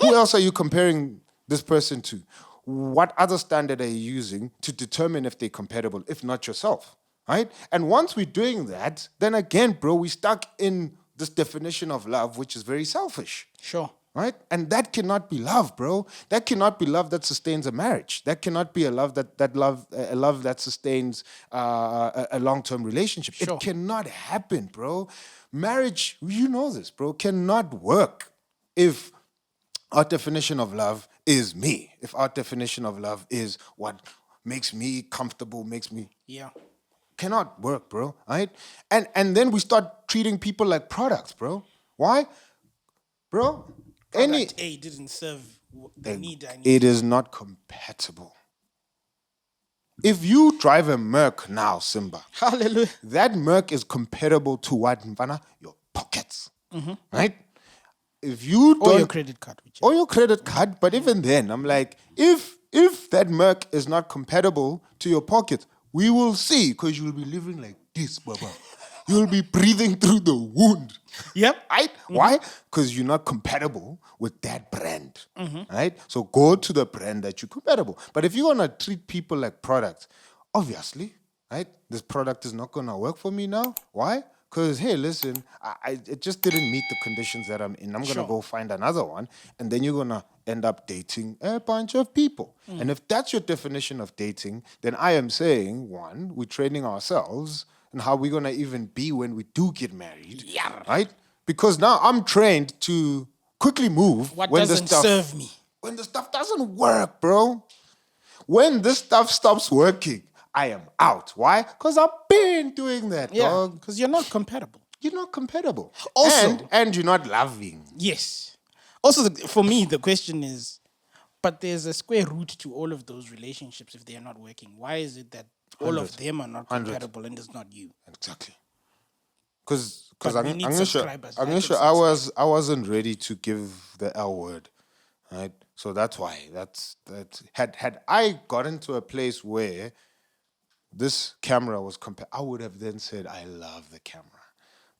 Who else are you comparing this person to? What other standard are you using to determine if they're compatible, if not yourself, right? And once we're doing that, then again, bro, we're stuck in this definition of love, which is very selfish. Sure. Right? And that cannot be love, bro. That cannot be love that sustains a marriage. That cannot be a love that sustains a long-term relationship. Sure. It cannot happen, bro. Marriage, you know this, bro, cannot work if our definition of love is me. If our definition of love is what makes me comfortable, makes me... Yeah. Cannot work, bro, right? And then we start treating people like products, bro. Why? Bro, Product A didn't serve the need I need. it is not compatible. If you drive a Merc now, Simba, Hallelujah. that Merc is compatible to what, Mfana? Your pockets, right? If you don't... Or your credit card. Whichever. Or your credit card, but even then, I'm like, if that Merc is not compatible to your pocket, we will see, because you'll be living like this, Baba. You'll be breathing through the wound. Yep. Right? Why? Because you're not compatible with that brand. Right? So go to the brand that you're compatible. But if you're going to treat people like products, obviously, right? This product is not going to work for me now. Why? Because, hey, listen, it just didn't meet the conditions that I'm in. I'm going to go find another one. And then you're going to end up dating a bunch of people. And if that's your definition of dating, then I am saying, one, we're training ourselves and how we're going to even be when we do get married. Yeah. Right? Because now I'm trained to quickly move What when doesn't serve me? When the stuff doesn't work, bro. When this stuff stops working, I am out. Why? Because I've been doing that, Yeah. dog. Because you're not compatible. You're not compatible. Also- and you're not loving. Yes. Also, for me, the question is, but there's a square root to all of those relationships if they are not working. Why is it that all of them are not compatible and it's not you? Exactly. Because But we need subscribers, I'm like sure and I wasn't ready to give the L word, right? So that's why had I gotten to a place where this camera was I would have then said I love the camera.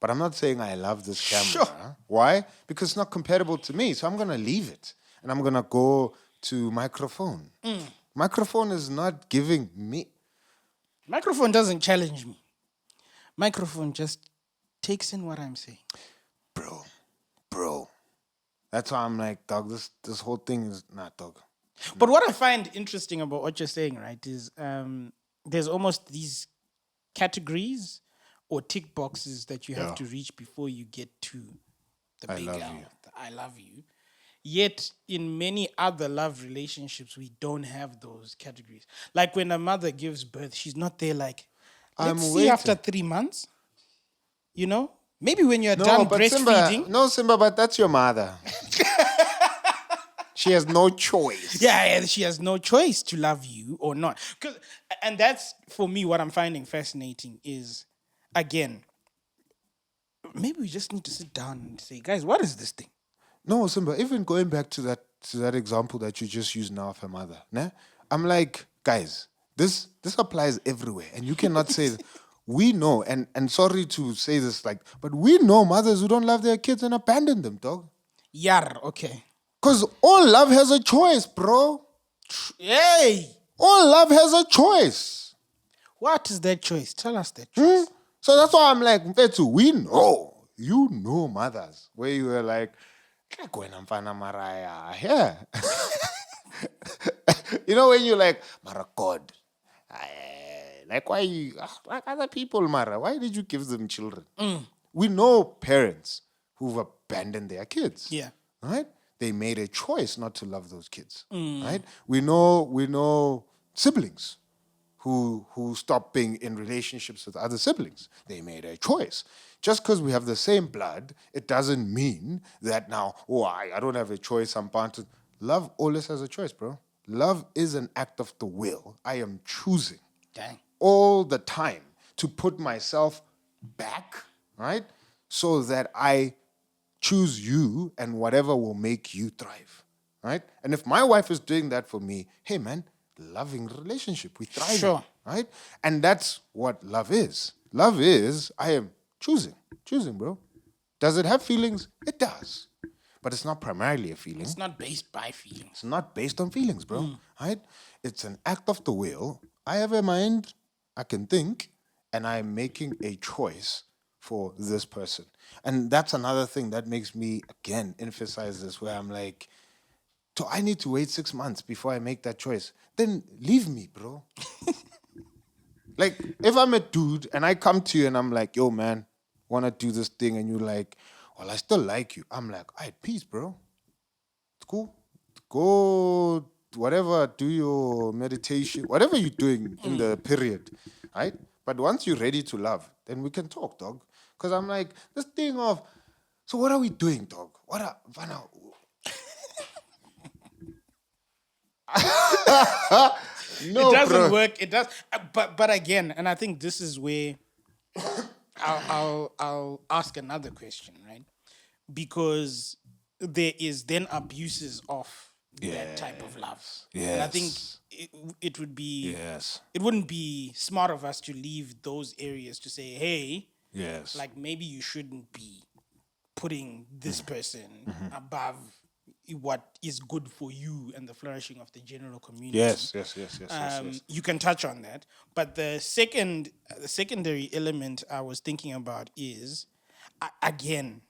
But I'm not saying I love this camera. Sure. Why? Because it's not compatible to me. So I'm gonna leave it and I'm gonna go to microphone. Microphone is not giving me. Microphone doesn't challenge me. Microphone just takes in what I'm saying. Bro. That's why I'm like, dog, this whole thing is not, dog. But what I find interesting about what you're saying, right, is there's almost these categories or tick boxes that you have to reach before you get to the big love L, you. the I love you. Yet in many other love relationships, we don't have those categories. Like when a mother gives birth, she's not there like, let's I'm see waiting. after 3 months. You know? Maybe when you're done breastfeeding. Simba, but that's your mother. She has no choice. Yeah, she has no choice to love you or not. And that's, for me, what I'm finding fascinating is, again, maybe we just need to sit down and say, guys, what is this thing? No, Simba, even going back to that example that you just used now of her mother, né? I'm like, guys, this applies everywhere. And you cannot say, we know, and sorry to say this, like, but we know mothers who don't love their kids and abandon them, dog. Yar, okay. Because all love has a choice, bro. Hey! All love has a choice. What is that choice? Tell us that choice. So that's why I'm like, Mfethu, we know. You know mothers where you were like, yeah. You know when you're like, Mara God. Like why you like other people, Mara? Why did you give them children? We know parents who've abandoned their kids. Yeah. Right? They made a choice not to love those kids. Right? We know siblings who stop being in relationships with other siblings. They made a choice. Just because we have the same blood, it doesn't mean that now, I don't have a choice, I'm bound to. Love always has a choice, bro. Love is an act of the will. I am choosing Dang. all the time to put myself back, right? So that I choose you and whatever will make you thrive, right? And if my wife is doing that for me, hey, man, loving relationship, we thrive, Sure. right? And that's what love is. Love is, I am choosing, bro. Does it have feelings? It does. But it's not primarily a feeling. It's not based by feelings. It's not based on feelings, bro. Right? It's an act of the will. I have a mind, I can think, and I'm making a choice for this person. And that's another thing that makes me, again, emphasize this, where I'm like, so I need to wait 6 months before I make that choice. Then leave me, bro. Like, if I'm a dude and I come to you and I'm like, yo, man, want to do this thing, and you're like, well, I still like you. I'm like, all right, peace, bro. It's cool. Go, whatever, do your meditation, whatever you're doing in the period, right? But once you're ready to love, then we can talk, dog. Because I'm like, this thing of, so what are we doing, dog? Vanna? No, It doesn't bro. work. It does. But again, and I think this is where I'll ask another question, right? Because there is then abuses of that type of love. And I think Yes. it would be Yes. it wouldn't be smart of us to leave those areas to say, hey, Yes. like maybe you shouldn't be putting this person above what is good for you and the flourishing of the general community. Yes. You can touch on that, but the secondary element I was thinking about is, I can't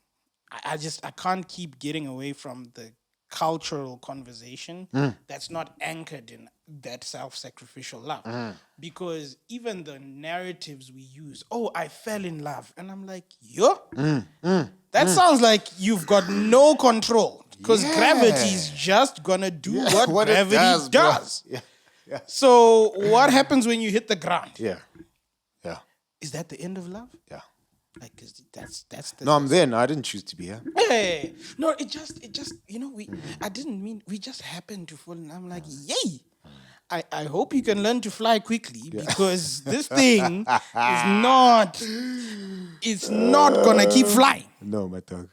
keep getting away from the cultural conversation that's not anchored in that self-sacrificial love, because even the narratives we use, I fell in love, and I'm like, that sounds like you've got no control, because gravity is just gonna do what it gravity bro. does. Yeah. So what happens when you hit the ground? Yeah. Yeah. Is that the end of love? Yeah. Like, 'cause that's the No, I'm there. No, I didn't choose to be here. Hey, no, it just, I didn't mean, we just happened to fall, and I'm like, yay! I hope you can learn to fly quickly, because this thing it's not gonna keep flying. No, my dog.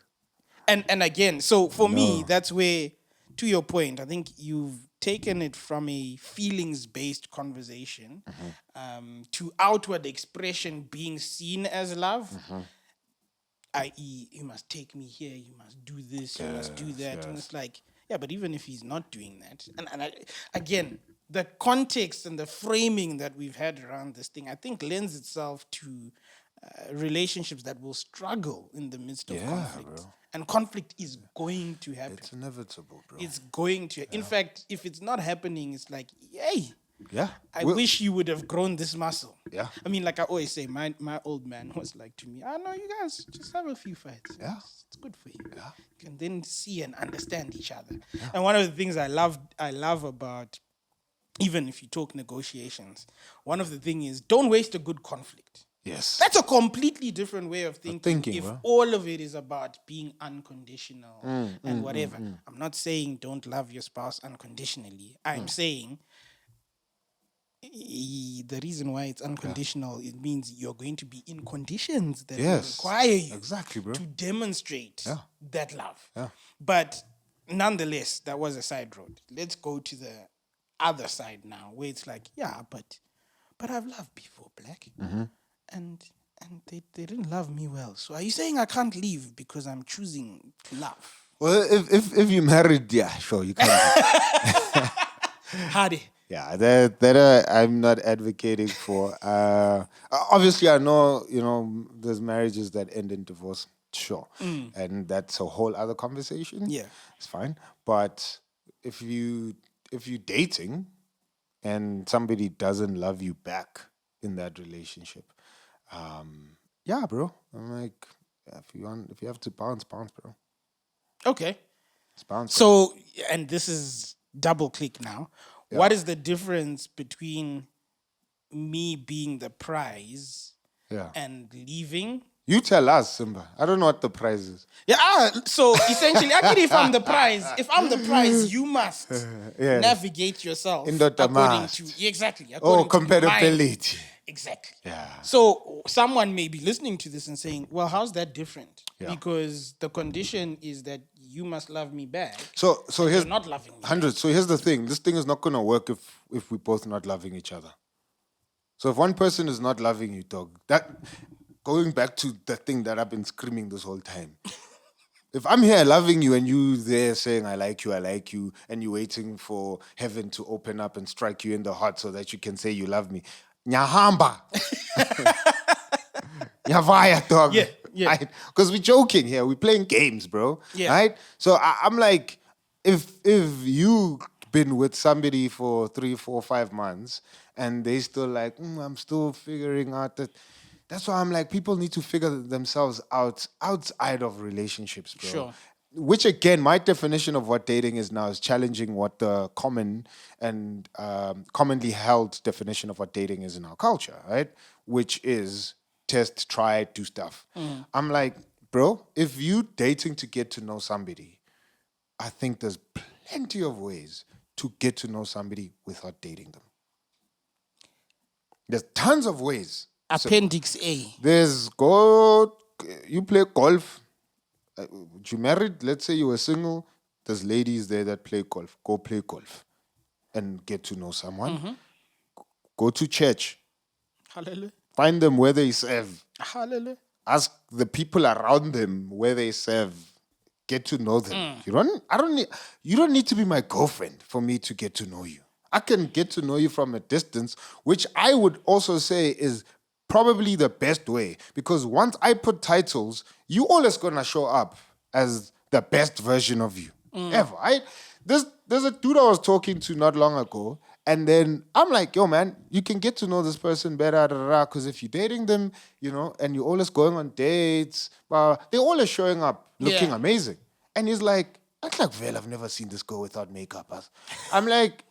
And again, so for me, that's where, to your point, I think you've taken it from a feelings-based conversation to outward expression being seen as love, i.e., you must take me here, you must do this, you must do that. And it's like, yeah, but even if he's not doing that, again, the context and the framing that we've had around this thing, I think lends itself to relationships that will struggle in the midst of conflict. bro. And conflict is going to happen. It's inevitable, bro. It's going to. In fact, if it's not happening, it's like, yay. Yeah. I wish you would have grown this muscle. Yeah. I mean, like I always say, my old man was like to me, I know you guys just have a few fights. Yeah. It's good for you. Yeah. You can then see and understand each other. Yeah. And one of the things I love about, even if you talk negotiations, one of the things is, don't waste a good conflict. Yes. That's a completely different way of thinking. If bro. all of it is about being unconditional and whatever. I'm not saying don't love your spouse unconditionally. I'm saying the reason why it's unconditional, it means you're going to be in conditions that require you to demonstrate that love. Yeah. But nonetheless, that was a side road. Let's go to the other side now, where it's like, but I've loved before, Black. And they didn't love me well. So are you saying I can't leave because I'm choosing to love? Well, if you're married, yeah, sure, you can. Hardy. Yeah, I'm not advocating for. Obviously, I know there's marriages that end in divorce, sure, and that's a whole other conversation. Yeah. It's fine, but if you dating and somebody doesn't love you back in that relationship, yeah, bro, I'm like, if you have to bounce, bro, Okay. it's bounce, bro. So, and this is double click now. What Yeah. is the difference between me being the prize Yeah. and leaving? You tell us, Simba. I don't know what the price is. Yeah. So essentially, actually, if I'm the prize, you must Yes. navigate yourself Indota according must. to exactly Oh, according to my compatibility. exactly. Yeah. So someone may be listening to this and saying, "Well, how's that different?" Yeah. Because the condition is that you must love me back. So and here's you're not loving me. 100. So here's the thing. This thing is not gonna work if we're both not loving each other. So if one person is not loving you, dog, that going back to the thing that I've been screaming this whole time. If I'm here loving you and you there saying I like you, and you're waiting for heaven to open up and strike you in the heart so that you can say you love me, nyahamba, nyavaya, dog. Yeah, yeah. Because we're joking here, we're playing games, bro. Yeah. Right? So I'm like, if you been with somebody for 3, 4, 5 months and they still like, I'm still figuring out that. That's why I'm like, people need to figure themselves out outside of relationships, bro. Sure. Which again, my definition of what dating is now is challenging what the common and commonly held definition of what dating is in our culture, right? Which is test, try, do stuff. I'm like, bro, if you dating to get to know somebody, I think there's plenty of ways to get to know somebody without dating them. There's tons of ways. Appendix A. There's you play golf. You married, let's say you were single, there's ladies there that play golf. Go play golf and get to know someone. Go to church. Hallelujah. Find them where they serve. Hallelujah. Ask the people around them where they serve. Get to know them. You don't need to be my girlfriend for me to get to know you. I can get to know you from a distance, which I would also say is probably the best way, because once I put titles, you always gonna show up as the best version of you ever. There's a dude I was talking to not long ago, and then I'm like, yo man, you can get to know this person better, because if you're dating them, and you're always going on dates, they're always showing up looking Yeah. amazing. And he's like, well, I've never seen this girl without makeup. I'm like,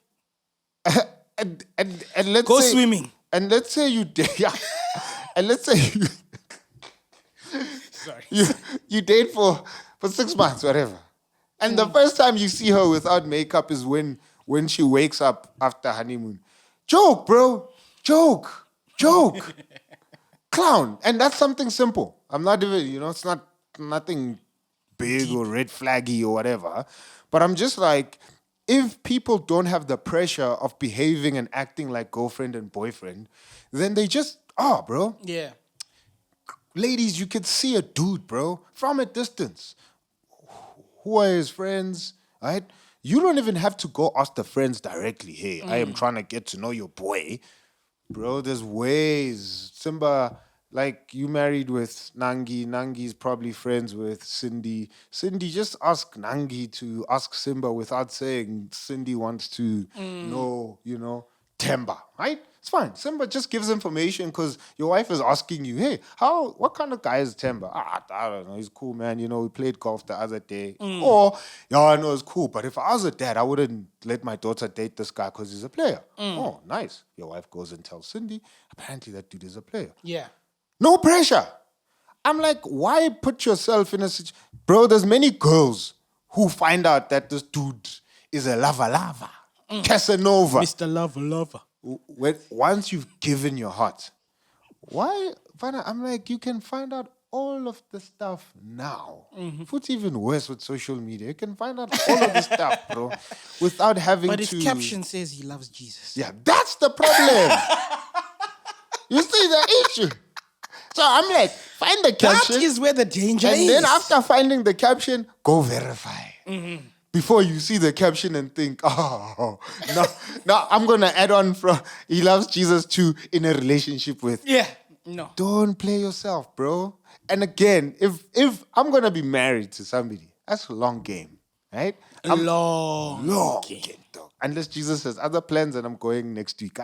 and let's Go say, swimming. and let's say you date, yeah. And let's say Sorry. you date for 6 months, whatever. And the first time you see her without makeup is when she wakes up after honeymoon. Joke, bro. Joke. Clown. And that's something simple. I'm not even, it's not nothing big or red flaggy or whatever. But I'm just like, if people don't have the pressure of behaving and acting like girlfriend and boyfriend, then they just are, bro. Yeah. Ladies, you can see a dude, bro, from a distance. Who are his friends, right? You don't even have to go ask the friends directly, hey, I am trying to get to know your boy. Bro, there's ways. Simba, like you married with Nangi. Nangi's probably friends with Cindy. Cindy, just ask Nangi to ask Simba without saying Cindy wants to know, Temba, right? It's fine. Simba just gives information because your wife is asking you, hey, what kind of guy is Temba? I don't know. He's cool, man. We played golf the other day. Or, yeah, I know it's cool, but if I was a dad, I wouldn't let my daughter date this guy because he's a player. Oh, nice. Your wife goes and tells Cindy, apparently that dude is a player. Yeah. No pressure. I'm like, why put yourself in a situation? Bro, there's many girls who find out that this dude is a lava. Casanova. Mr. Lover. Once you've given your heart, why? I'm like, you can find out all of the stuff now. What's even worse with social media? You can find out all of the stuff, bro, without having But to. his caption says he loves Jesus. Yeah, that's the problem. You see the issue. So I'm like, find the caption. That is where the danger is. And then after finding the caption, go verify. before you see the caption and think, oh, no, I'm going to add on from he loves Jesus too in a relationship with. Yeah. No. Don't play yourself, bro. And again, if I'm going to be married to somebody, that's a long game, right? Long game, dog. Unless Jesus has other plans and I'm going next week.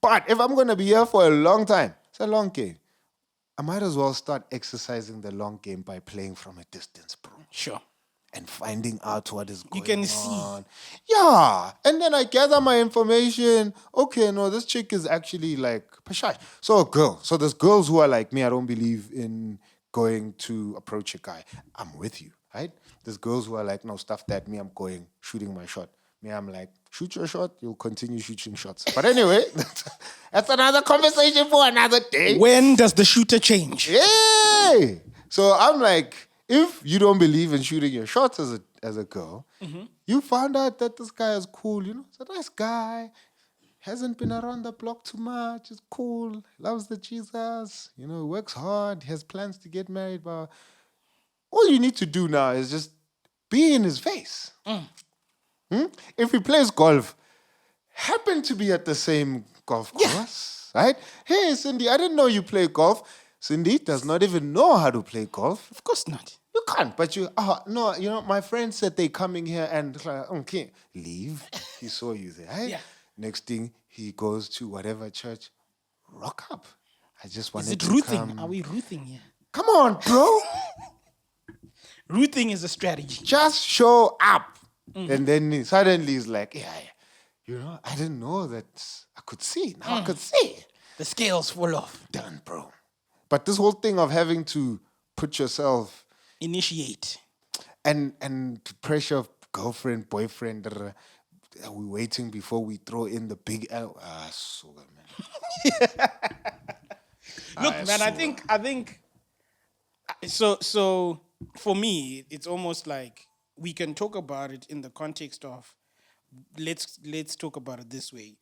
But if I'm going to be here for a long time, it's a long game. I might as well start exercising the long game by playing from a distance, bro. Sure. And finding out what is going on. You can see. Yeah. And then I gather my information. Okay, no, this chick is actually like pashash. So a girl. So there's girls who are like me. I don't believe in going to approach a guy. I'm with you, right? There's girls who are like, no, stuff that. Me, I'm going, shooting my shot. Me, I'm like, shoot your shot, you'll continue shooting shots. But anyway, that's another conversation for another day. When does the shooter change? Yay! So I'm like, if you don't believe in shooting your shots as a girl, you found out that this guy is cool, you know, he's a nice guy, hasn't been around the block too much, is cool, loves the Jesus, you know, works hard, has plans to get married, but all you need to do now is just be in his face. If he plays golf, happen to be at the same golf course, right? Hey, Cindy, I didn't know you play golf. Cindy does not even know how to play golf. Of course not. You can't, but no, you know, my friend said they coming here and like, okay, leave. He saw you there, right? Yeah. Next thing, he goes to whatever church, rock up. I just wanted Is it to ruthing? come. Are we ruthing here? Come on, bro. Ruthing is a strategy. Just show up. And then suddenly he's like, yeah, you know, I didn't know that I could see. Now I could see. The scales fall off. Done, bro. But this whole thing of having to put yourself Initiate. and pressure of girlfriend, boyfriend, are we waiting before we throw in the big L? So good, man. Look, man, I think so for me, it's almost like we can talk about it in the context of let's talk about it this way.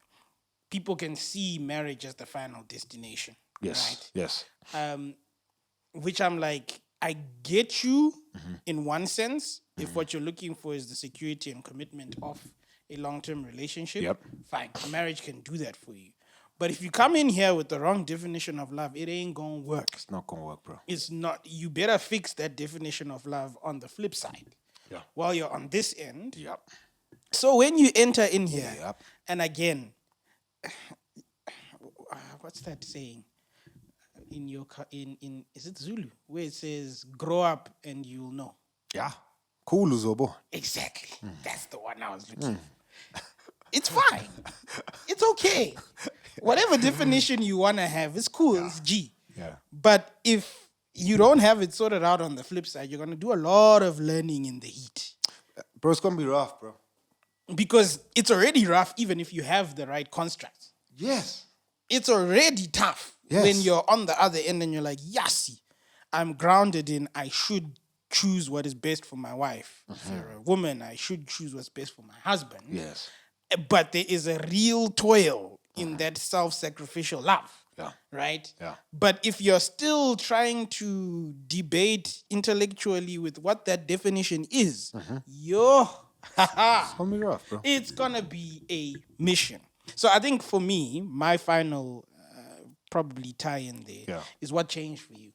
People can see marriage as the final destination. Yes, Right? yes. Which I'm like, I get you in one sense. If what you're looking for is the security and commitment of a long-term relationship, Yep. fine. Marriage can do that for you. But if you come in here with the wrong definition of love, it ain't gonna work. It's not going to work, bro. It's not. You better fix that definition of love on the flip side. Yeah. While you're on this end. Yep. So when you enter in here, Yep. and again, what's that saying? In your in is it Zulu where it says grow up and you'll know. Yeah. Cool, Uzobo. Exactly. That's the one I was looking for. It's fine. It's okay. Whatever definition you want to have, it's cool. It's G. Yeah. But if you don't have it sorted out on the flip side, you're going to do a lot of learning in the heat. Bro, it's going to be rough, bro. Because it's already rough even if you have the right constructs. Yes. It's already tough Yes. when you're on the other end and you're like, yassi, I'm grounded in I should choose what is best for my wife. If you're a woman, I should choose what's best for my husband. Yes. But there is a real toil in that self-sacrificial love. Yeah. Right? Yeah. But if you're still trying to debate intellectually with what that definition is, It's going to be rough, bro. it's gonna be a mission. So I think for me, my final probably tie in there is what changed for you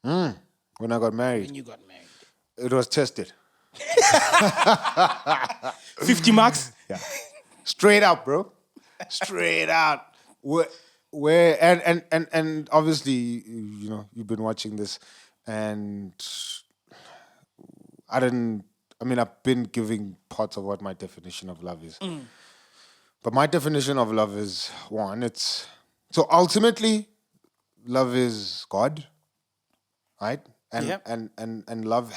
When I got married, when you got married. it was tested. 50 marks? Yeah. Straight out, bro. Straight out. Where and obviously, you know, you've been watching this and I've been giving parts of what my definition of love is. But my definition of love is so ultimately love is God, right? And Yep. and love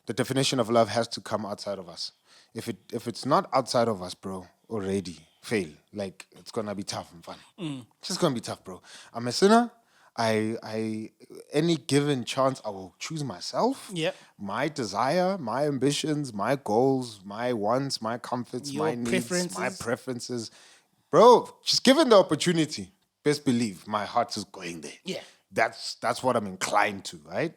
the definition of love has to come outside of us. If it's not outside of us, bro, already fail. Like it's gonna be tough and fun. It's just gonna be tough, bro. I'm a sinner. I any given chance I will choose myself. Yep. My desire, my ambitions, my goals, my wants, my comforts, Your my needs, my preferences. preferences. Bro, just given the opportunity, best believe my heart is going there. Yeah. That's what I'm inclined to, right?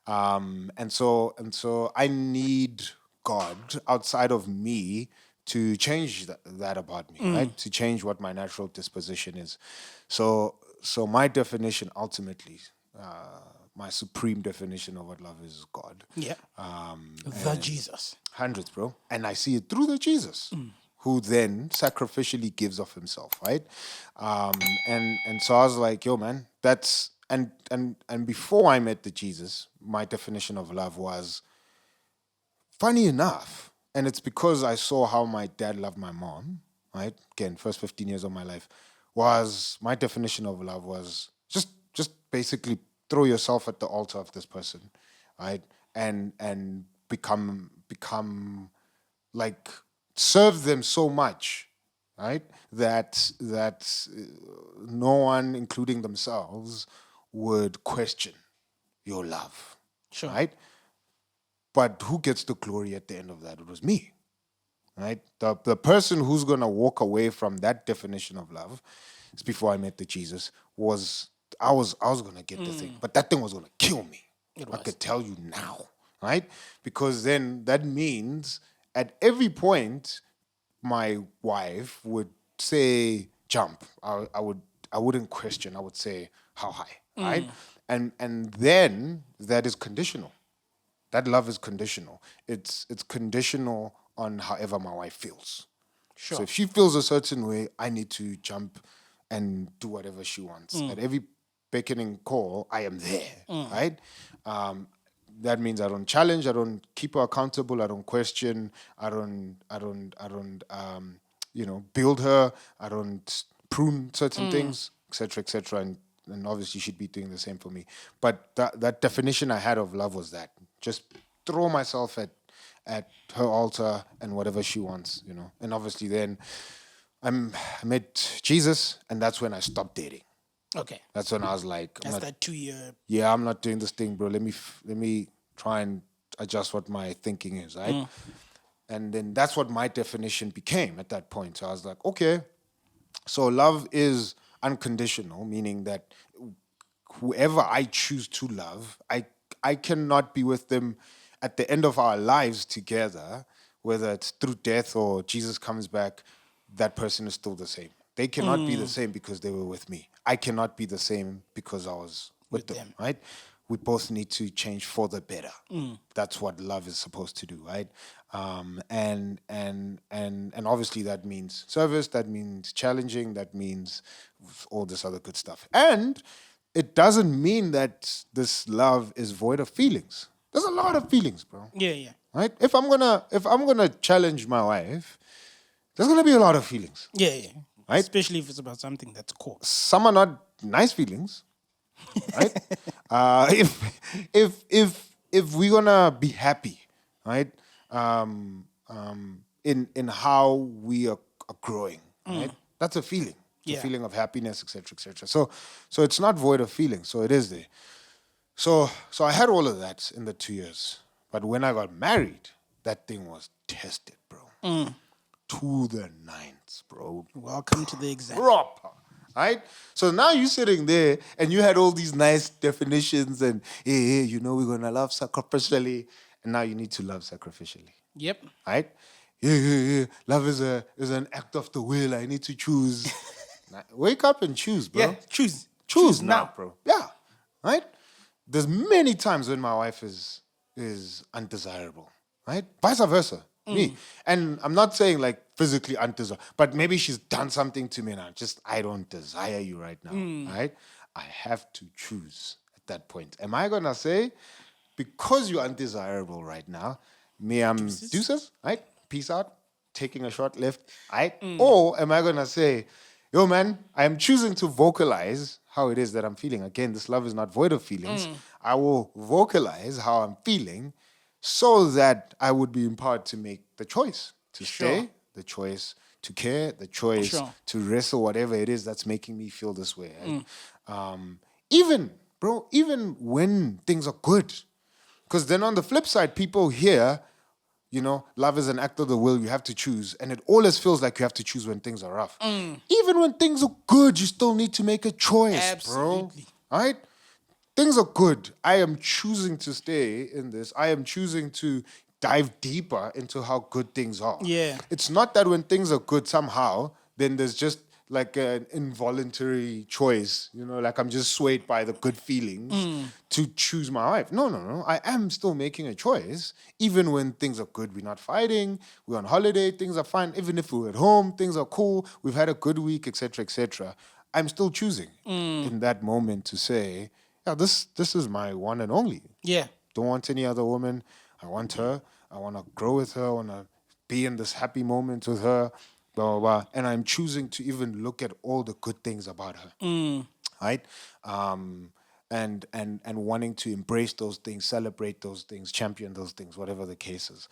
And so I need God outside of me to change that about me, right? To change what my natural disposition is. So my definition ultimately, my supreme definition of what love is God. Yeah. The Jesus. Hundreds, bro. And I see it through the Jesus, who then sacrificially gives of himself, right? And so I was like, yo, man, that's and before I met the Jesus, my definition of love was funny enough, and it's because I saw how my dad loved my mom, right? Again, first 15 years of my life, was my definition of love was just basically throw yourself at the altar of this person, right? And become like serve them so much, right? That no one, including themselves, would question your love, Sure. right? But who gets the glory at the end of that? It was me, right? The person who's gonna walk away from that definition of love, it's before I met the Jesus, was I was gonna get the thing, but that thing was gonna kill me. I could tell you now, right? Because then that means at every point, my wife would say jump. I wouldn't question. I would say how high, right? And then that is conditional. That love is conditional. It's conditional on however my wife feels. Sure. So if she feels a certain way, I need to jump and do whatever she wants. At every beckoning call, I am there, right? That means I don't challenge, I don't keep her accountable, I don't question, I don't build her, I don't prune certain things, etc., and obviously she'd be doing the same for me. But that definition I had of love was that. Just throw myself at her altar and whatever she wants, And obviously then I met Jesus, and that's when I stopped dating. Okay. That's when I was like, That's that 2-year. yeah, I'm not doing this thing, bro. Let me try and adjust what my thinking is, right? And then that's what my definition became at that point. So I was like, okay, so love is unconditional, meaning that whoever I choose to love, I cannot be with them at the end of our lives together, whether it's through death or Jesus comes back, that person is still the same. They cannot be the same because they were with me. I cannot be the same because I was with them, right? We both need to change for the better. That's what love is supposed to do, right? And obviously that means service, that means challenging, that means all this other good stuff. And it doesn't mean that this love is void of feelings. There's a lot of feelings, bro. Yeah. Right? If I'm gonna challenge my wife, there's gonna be a lot of feelings. Yeah. Right? Especially if it's about something that's core. Some are not nice feelings, right? If we're gonna be happy, right? In how we are growing, right? That's a feeling. It's a feeling of happiness, etc., etc. So it's not void of feelings. So it is there. So I had all of that in the 2 years, but when I got married, that thing was tested, bro. To the nines, bro. Welcome to the exam. Proper, right? So now you're sitting there and you had all these nice definitions and, hey, we're going to love sacrificially. And now you need to love sacrificially, Yep. right? Yeah. Love is an act of the will. I need to choose. Wake up and choose, bro. Yeah. Choose now, bro. Yeah, right? There's many times when my wife is undesirable, right? Vice versa. Me. And I'm not saying like physically undesirable, but maybe she's done something to me now. I don't desire you right now, right? I have to choose at that point. Am I going to say, because you're undesirable right now, deuces, right? Peace out, taking a short left, right? Or am I going to say, yo, man, I am choosing to vocalize how it is that I'm feeling. Again, this love is not void of feelings. I will vocalize how I'm feeling so that I would be empowered to make the choice to stay, the choice to care, the choice to wrestle whatever it is that's making me feel this way. Right? Even when things are good. Because then on the flip side, people hear, love is an act of the will, you have to choose. And it always feels like you have to choose when things are rough. Even when things are good, you still need to make a choice, Absolutely. bro. Right? Things are good. I am choosing to stay in this. I am choosing to dive deeper into how good things are. Yeah. It's not that when things are good somehow, then there's just like an involuntary choice, like I'm just swayed by the good feelings to choose my wife. No, no, no. I am still making a choice. Even when things are good, we're not fighting, we're on holiday, things are fine. Even if we're at home, things are cool, we've had a good week, etc., etc. I'm still choosing in that moment to say, yeah, this is my one and only. Yeah. Don't want any other woman. I want her. I want to grow with her. I want to be in this happy moment with her. Blah, blah, blah. And I'm choosing to even look at all the good things about her. Right? And wanting to embrace those things, celebrate those things, champion those things, whatever the case is.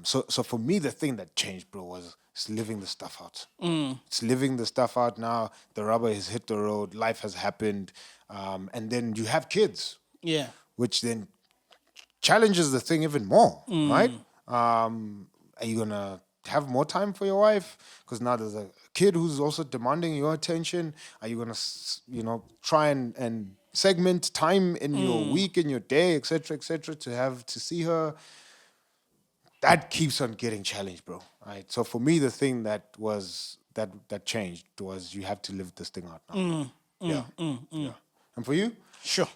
So for me, the thing that changed, bro, was it's living the stuff out. It's living the stuff out now. The rubber has hit the road. Life has happened. And then you have kids, Yeah. which then challenges the thing even more, right? Are you gonna have more time for your wife? Because now there's a kid who's also demanding your attention. Are you gonna, try and segment time in your week, in your day, etc., to see her? That keeps on getting challenged, bro. Right. So for me, the thing that changed was you have to live this thing out now. Yeah. And for you? Sure.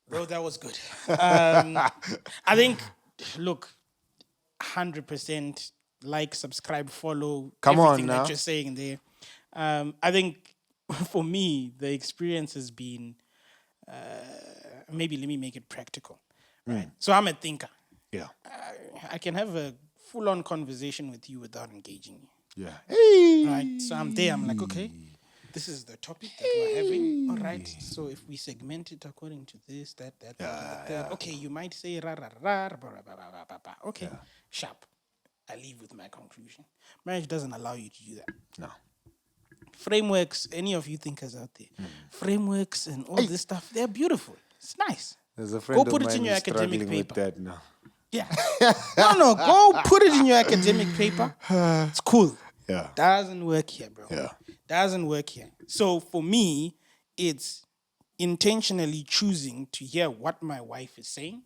Bro, that was good. I think, look, 100% like, subscribe, follow, Come on everything now. that you're saying there. I think for me, the experience has been, maybe let me make it practical. Right. So I'm a thinker. Yeah. I can have a full-on conversation with you without engaging you. Yeah. Hey. Right. So I'm there. I'm like, okay, this is the topic that we're having. All right. So if we segment it according to this, that, and the third. Okay, you might say ra ra ra, blah, blah, blah, blah, blah, blah. Okay, sharp. I leave with my conclusion. Marriage doesn't allow you to do that. No. Frameworks, any of you thinkers out there, frameworks and all this stuff, they're beautiful. It's nice. There's a friend Go put it in your academic struggling with paper. that now. Yeah. No, go put it in your academic paper. It's cool. Yeah. Doesn't work here, bro. Yeah. Doesn't work here. So for me, it's intentionally choosing to hear what my wife is saying,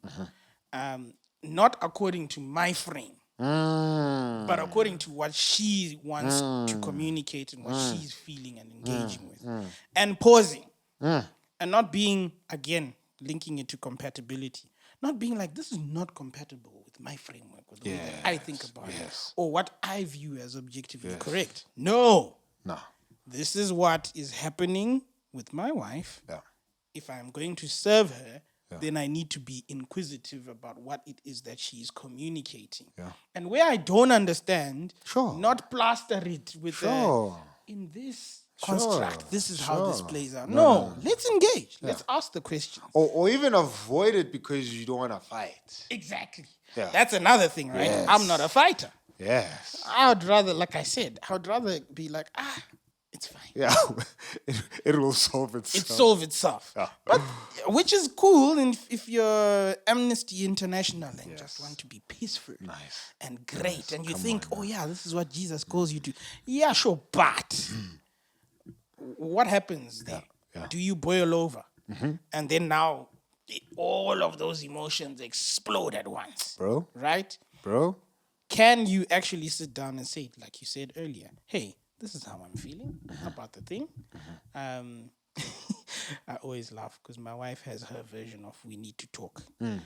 not according to my frame, but according to what she wants to communicate and what she's feeling and engaging with. And pausing. And not being, again, linking it to compatibility. Not being like, this is not compatible with my framework, with the way that I think about it, or what I view as objectively correct. No. No. This is what is happening with my wife. Yeah. If I'm going to serve her, then I need to be inquisitive about what it is that she is communicating. Yeah. And where I don't understand, Sure. not plaster it with Sure. in this Sure. construct, this is how this Sure. plays out. No, let's engage. Let's ask the questions. Or even avoid it because you don't want to fight. Exactly. Yeah. That's another thing, right? Yes. I'm not a fighter. Yes. I would rather, like I said, I would rather be like, it's fine. Yeah. it will solve itself. It solve itself. Yeah. But which is cool if you're Amnesty International and just want to be peaceful Nice. and great. And you think, oh yeah, this is what Jesus calls you to. Yeah, sure. But what happens there? Yeah. Do you boil over? And then now all of those emotions explode at once. Bro. Right? Bro. Can you actually sit down and say, like you said earlier, hey, this is how I'm feeling about the thing? I always laugh because my wife has her version of we need to talk. And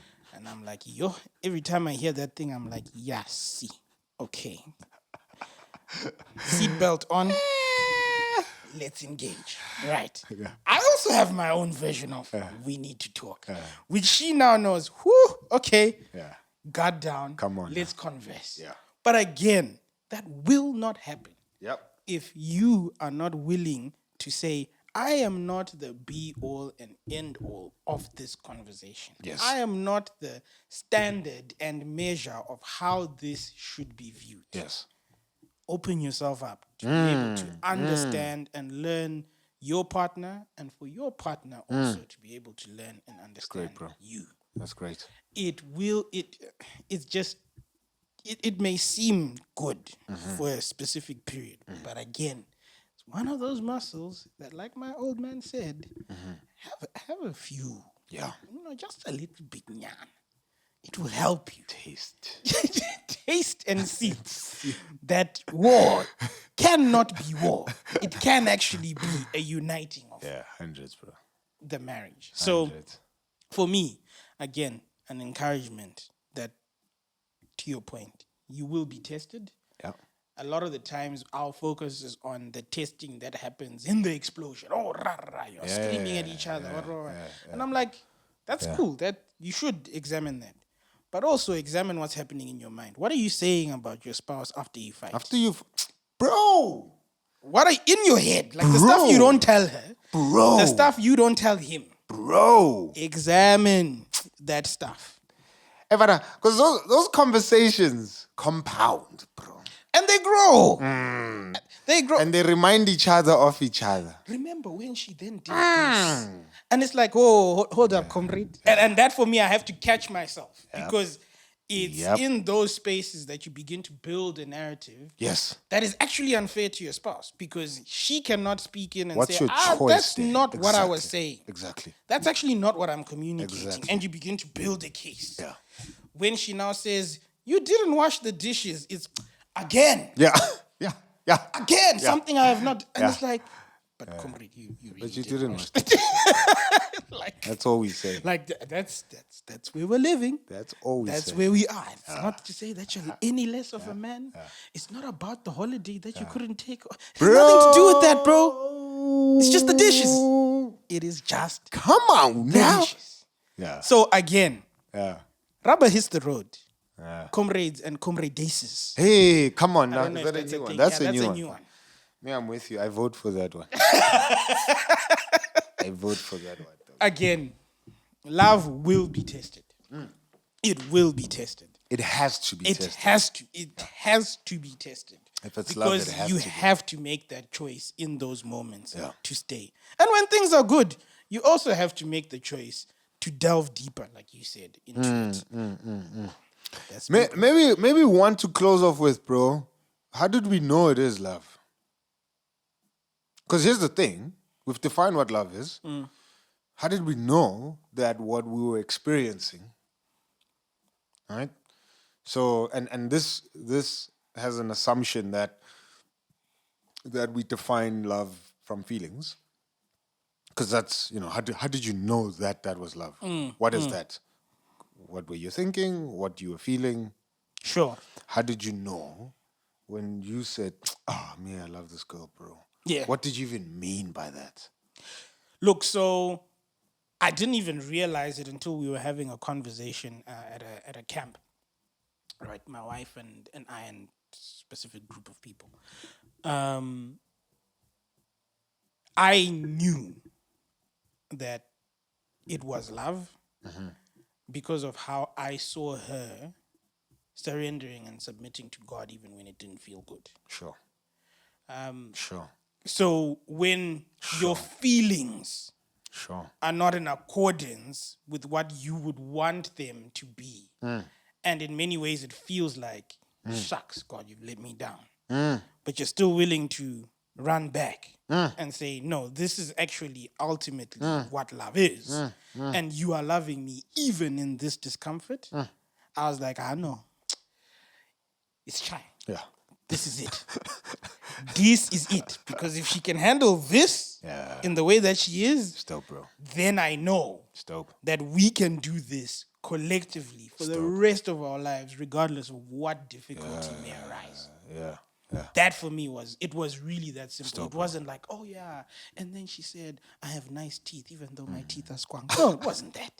I'm like, yo, every time I hear that thing, I'm like, yeah, see, okay. Seatbelt on. Let's engage. Right. I also have my own version of we need to talk, which she now knows, whoo, okay. Yeah. Guard down. Come on Let's converse. Yeah. But again, that will not happen Yep. if you are not willing to say, I am not the be all and end all of this conversation. Yes. I am not the standard and measure of how this should be viewed. Yes. Open yourself up to be able to understand and learn your partner, and for your partner also to be able to learn and understand great, bro. you. That's great. It may seem good for a specific period, but again, it's one of those muscles that, like my old man said, have a few. Yeah. Just a little bit nyan. it will help you Taste. taste and see that war cannot be war. It can actually be a uniting of Yeah, hundreds, bro. the marriage. So Hundreds. for me, again, an encouragement that, to your point, you will be tested. Yeah. A lot of the times our focus is on the testing that happens in the explosion. Oh, rah, rah, you're screaming at each other. And I'm like, that's cool. That you should examine that. But also examine what's happening in your mind. What are you saying about your spouse after you fight? After you've, bro, What are in your head? Like the stuff you don't tell her. Bro. The stuff you don't tell him. bro. Examine that stuff. Because those conversations compound, bro. And they grow. They grow. And they remind each other of each other. Remember when she then did this? And it's like, oh, hold up, comrade. And that for me, I have to catch myself. Because it's in those spaces that you begin to build a narrative. Yes. That is actually unfair to your spouse. Because she cannot speak in and What's say, your choice that's there? not what I was Exactly. saying. Exactly. That's actually not what I'm communicating. Exactly. And you begin to build a case. Yeah. When she now says, you didn't wash the dishes, it's again. Yeah. Yeah. Yeah. Again, something I have not. And Yeah. it's like, but comrade, you really But you did didn't wash wash the like, That's all we say. like that's where we're living. That's all we That's say. where we are. It's not to say that you're any less of a man. It's not about the holiday that you couldn't take. It has nothing to do with that, bro. It's just the dishes. It is just Come on the now. dishes. Yeah. So again, Yeah. rubber hits the road. Comrades and comrades. Hey, come on I now. don't know Is if that a that's new a one? thing. That's Yeah, a that's new one. one. Me, I'm with you. I vote for that one. I vote for that one. Again, love will be tested. It will be tested. It has to be It tested. has to be tested. If it's love, because it has you to be. have to make that choice in those moments to stay. And when things are good, you also have to make the choice to delve deeper, like you said, into it. That's Maybe one to close off with, bro. How did we know it is love? Because here's the thing. We've defined what love is. How did we know that what we were experiencing, right? So, and this has an assumption that we define love from feelings. Because that's, how did you know that was love? What is that? What were you thinking? What you were feeling? Sure. How did you know when you said, oh, man, I love this girl, bro? Yeah. What did you even mean by that? Look, so I didn't even realize it until we were having a conversation at a camp. Right, my wife and I and a specific group of people. I knew that it was love because of how I saw her surrendering and submitting to God even when it didn't feel good. Sure. Sure. So when your feelings are not in accordance with what you would want them to be, and in many ways it feels like, shucks, God, you've let me down. But you're still willing to run back and say, no, this is actually ultimately what love is. And you are loving me even in this discomfort. I was like, I know. It's time. Yeah. This is it. This is it. Because if she can handle this in the way that she is, It's dope, bro. then I know It's dope. that we can do this collectively for the rest of our lives, regardless of what difficulty may arise. Yeah. That for me was really that simple. It wasn't like, oh yeah, and then she said, I have nice teeth, even though my teeth are squank. No, it wasn't that.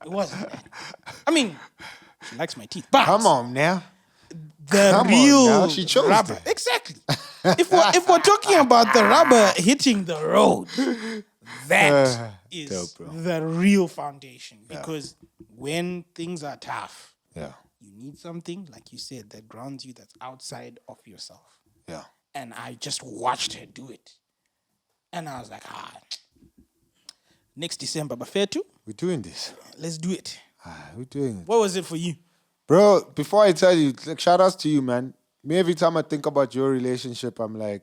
It wasn't that. I mean, she likes my teeth, but Come on now. the Come on real now, she chose rubber. that. Exactly. If we're talking about the rubber hitting the road, that is dope, bro. the real foundation. Because when things are tough, Yeah. you need something, like you said, that grounds you, that's outside of yourself. Yeah. And I just watched her do it. And I was like, next December, but fair too, We're doing this. let's do it. We're doing it. What was it for you? Bro, before I tell you, like, shout outs to you, man. Me, every time I think about your relationship, I'm like,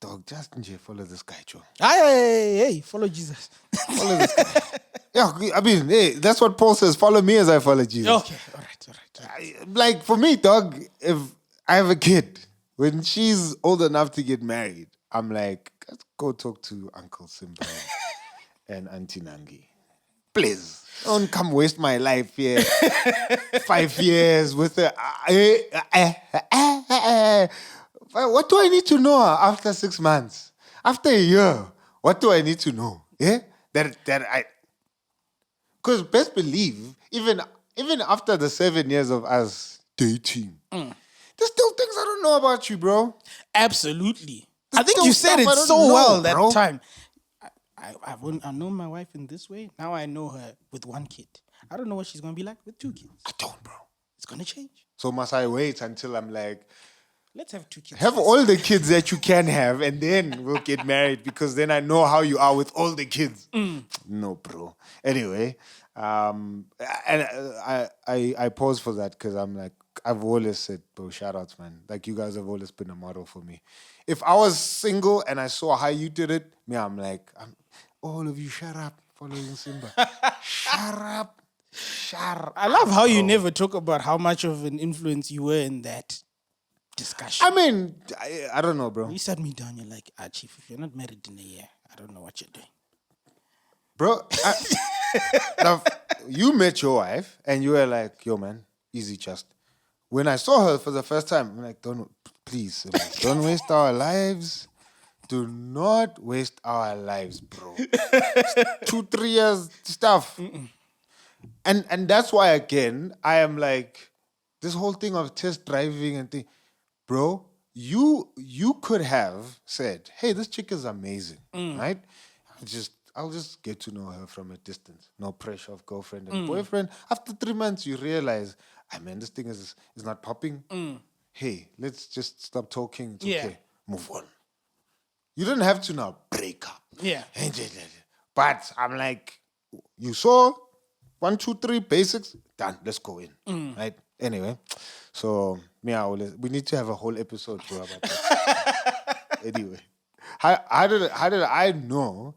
dog, just nje, follow this guy, Joe. Hey, follow Jesus. Follow this guy. Yeah, I mean, hey, that's what Paul says. Follow me as I follow Jesus. Okay, all right. Like for me, dog, if I have a kid, when she's old enough to get married, I'm like, let's go talk to Uncle Simba and Auntie Nangi. Please, don't come waste my life here. 5 years with a. What do I need to know after 6 months? After a year, what do I need to know? Yeah, that I. Because best believe, even after the 7 years of us dating, there's still things I don't know about you, bro. Absolutely. There's I think still you said stuff I it don't so know, well that bro. time. I've known my wife in this way. Now I know her with 1 kid. I don't know what she's gonna be like with 2 kids. I don't, bro. It's gonna change. So must I wait until I'm like, Let's have 2 kids. have first. all the kids that you can have, and then we'll get married because then I know how you are with all the kids. No, bro. Anyway, and I pause for that because I'm like, I've always said, bro, shout outs, man. Like you guys have always been a model for me. If I was single and I saw how you did it, me, I'm like, all of you, shut up, following Simba. Shut up. I love how you never talk about how much of an influence you were in that discussion. I mean, I don't know, bro. You sat me down, you're like, Chief, if you're not married in a year, I don't know what you're doing. Bro, now, you met your wife and you were like, yo, man, easy just. When I saw her for the first time, I'm like, please, don't waste our lives. Do not waste our lives, bro. 2-3 years stuff. And that's why, again, I am like, this whole thing of test driving and thing, bro, you could have said, hey, this chick is amazing, right? I'll just get to know her from a distance. No pressure of girlfriend and boyfriend. After 3 months, you realize, this thing is not popping. Hey, let's just stop talking. It's okay. Move on. You don't have to now break up. Yeah. But I'm like, you saw 1, 2, 3 basics, done. Let's go in. Right? Anyway, so we need to have a whole episode, bro, about that. Anyway, how did I know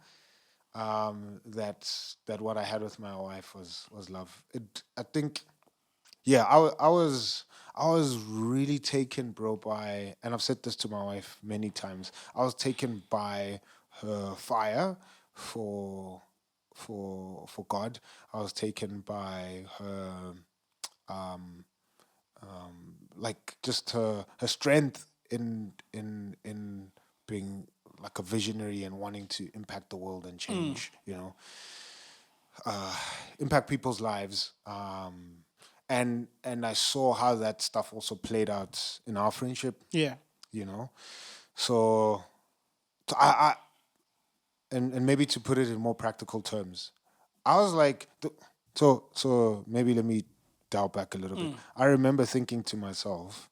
that what I had with my wife was love? I think, yeah, I was really taken, bro, by, and I've said this to my wife many times. I was taken by her fire for God. I was taken by her like just her strength in being like a visionary and wanting to impact the world and change, impact people's lives. And I saw how that stuff also played out in our friendship. Yeah. So I and maybe to put it in more practical terms, I was like, so maybe let me dial back a little bit. I remember thinking to myself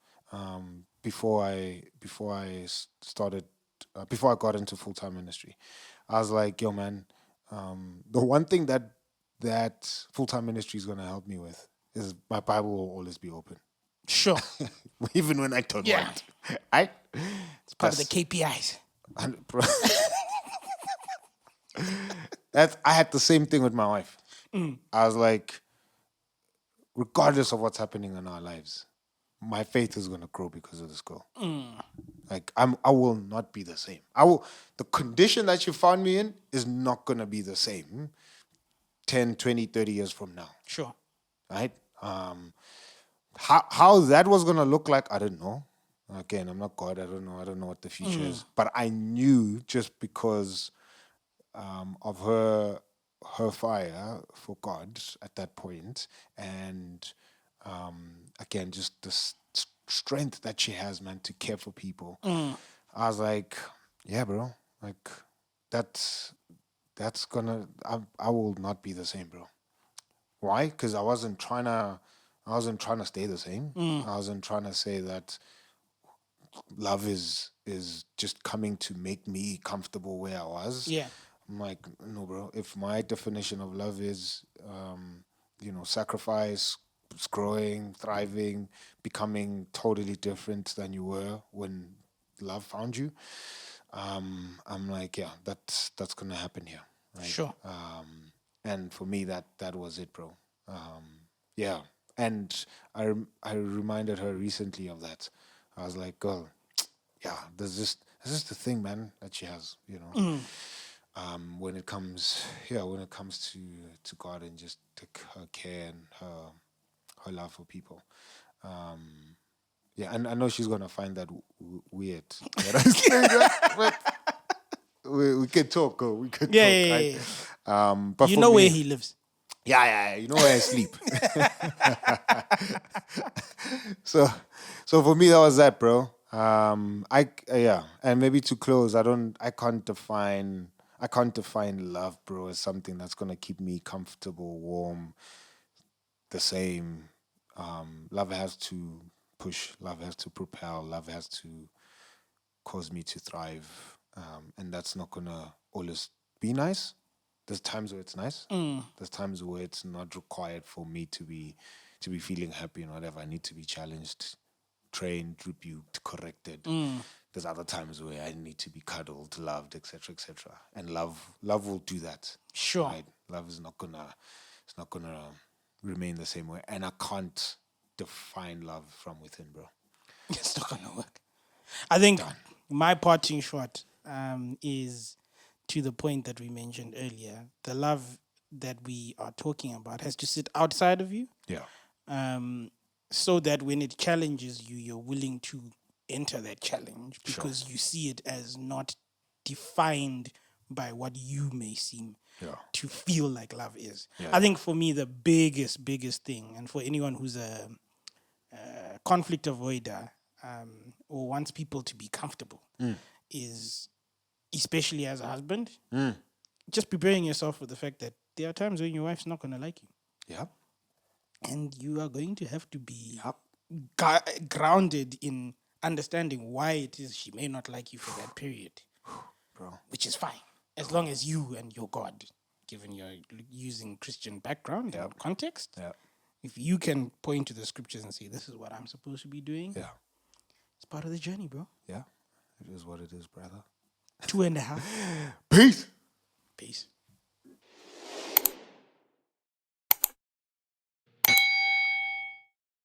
before I got into full-time ministry, I was like, yo, man, the one thing that full-time ministry is going to help me with is my Bible will always be open. Sure. Even when I don't Yeah. want. It's Part of the KPIs. I had the same thing with my wife. I was like, regardless of what's happening in our lives, my faith is going to grow because of this girl. Like, I will not be the same. The condition that you found me in is not going to be the same 10, 20, 30 years from now. Sure. Right? How that was going to look like, I don't know. Again, I'm not God. I don't know what the future is. But I knew just because of her fire for God at that point, and again, just the strength that she has, man, to care for people. I was like, yeah, bro, like that's gonna. I will not be the same, bro. Why? Because I wasn't trying to stay the same. I wasn't trying to say that love is just coming to make me comfortable where I was. Yeah. I'm like, no, bro. If my definition of love is, sacrifice, growing, thriving, becoming totally different than you were when love found you, I'm like, yeah, that's gonna happen here, right? Sure. And for me, that was it, bro. Yeah, and I reminded her recently of that. I was like, girl, yeah, there's just the thing, man, that she has, when it comes, when it comes to God and just her care and her love for people. Yeah, and I know she's gonna find that weird that I say that, but we could talk, girl. We could Yeah, talk, yeah, right? yeah, yeah. But You for know where me, he lives. yeah, you know where I sleep. so, so for me, that was that, bro. Yeah, and maybe to close, I can't define love, bro, as something that's gonna keep me comfortable, warm, the same. Love has to push, love has to propel, love has to cause me to thrive, and that's not gonna always be nice. There's times where it's nice. There's times where it's not required for me to be feeling happy and whatever. I need to be challenged, trained, rebuked, corrected. There's other times where I need to be cuddled, loved, etc., etc. And love will do that. Sure. Right? Love is not gonna, it's not gonna remain the same way. And I can't define love from within, bro. It's not gonna work. I think my parting shot is to the point that we mentioned earlier. The love that we are talking about has to sit outside of you, Yeah. so that when it challenges you, you're willing to enter that challenge because you see it as not defined by what you may seem to feel like love is. I think for me, the biggest thing, and for anyone who's a conflict avoider, or wants people to be comfortable, is, especially as a husband, just preparing yourself for the fact that there are times when your wife's not going to like you. Yeah. And you are going to have to be grounded in understanding why it is she may not like you for that period, Bro. which is fine, as long as you and your God, given you're using Christian background and context, if you can point to the scriptures and say, this is what I'm supposed to be doing, it's part of the journey, bro. Yeah. It is what it is, brother. 2.5. Peace. Peace.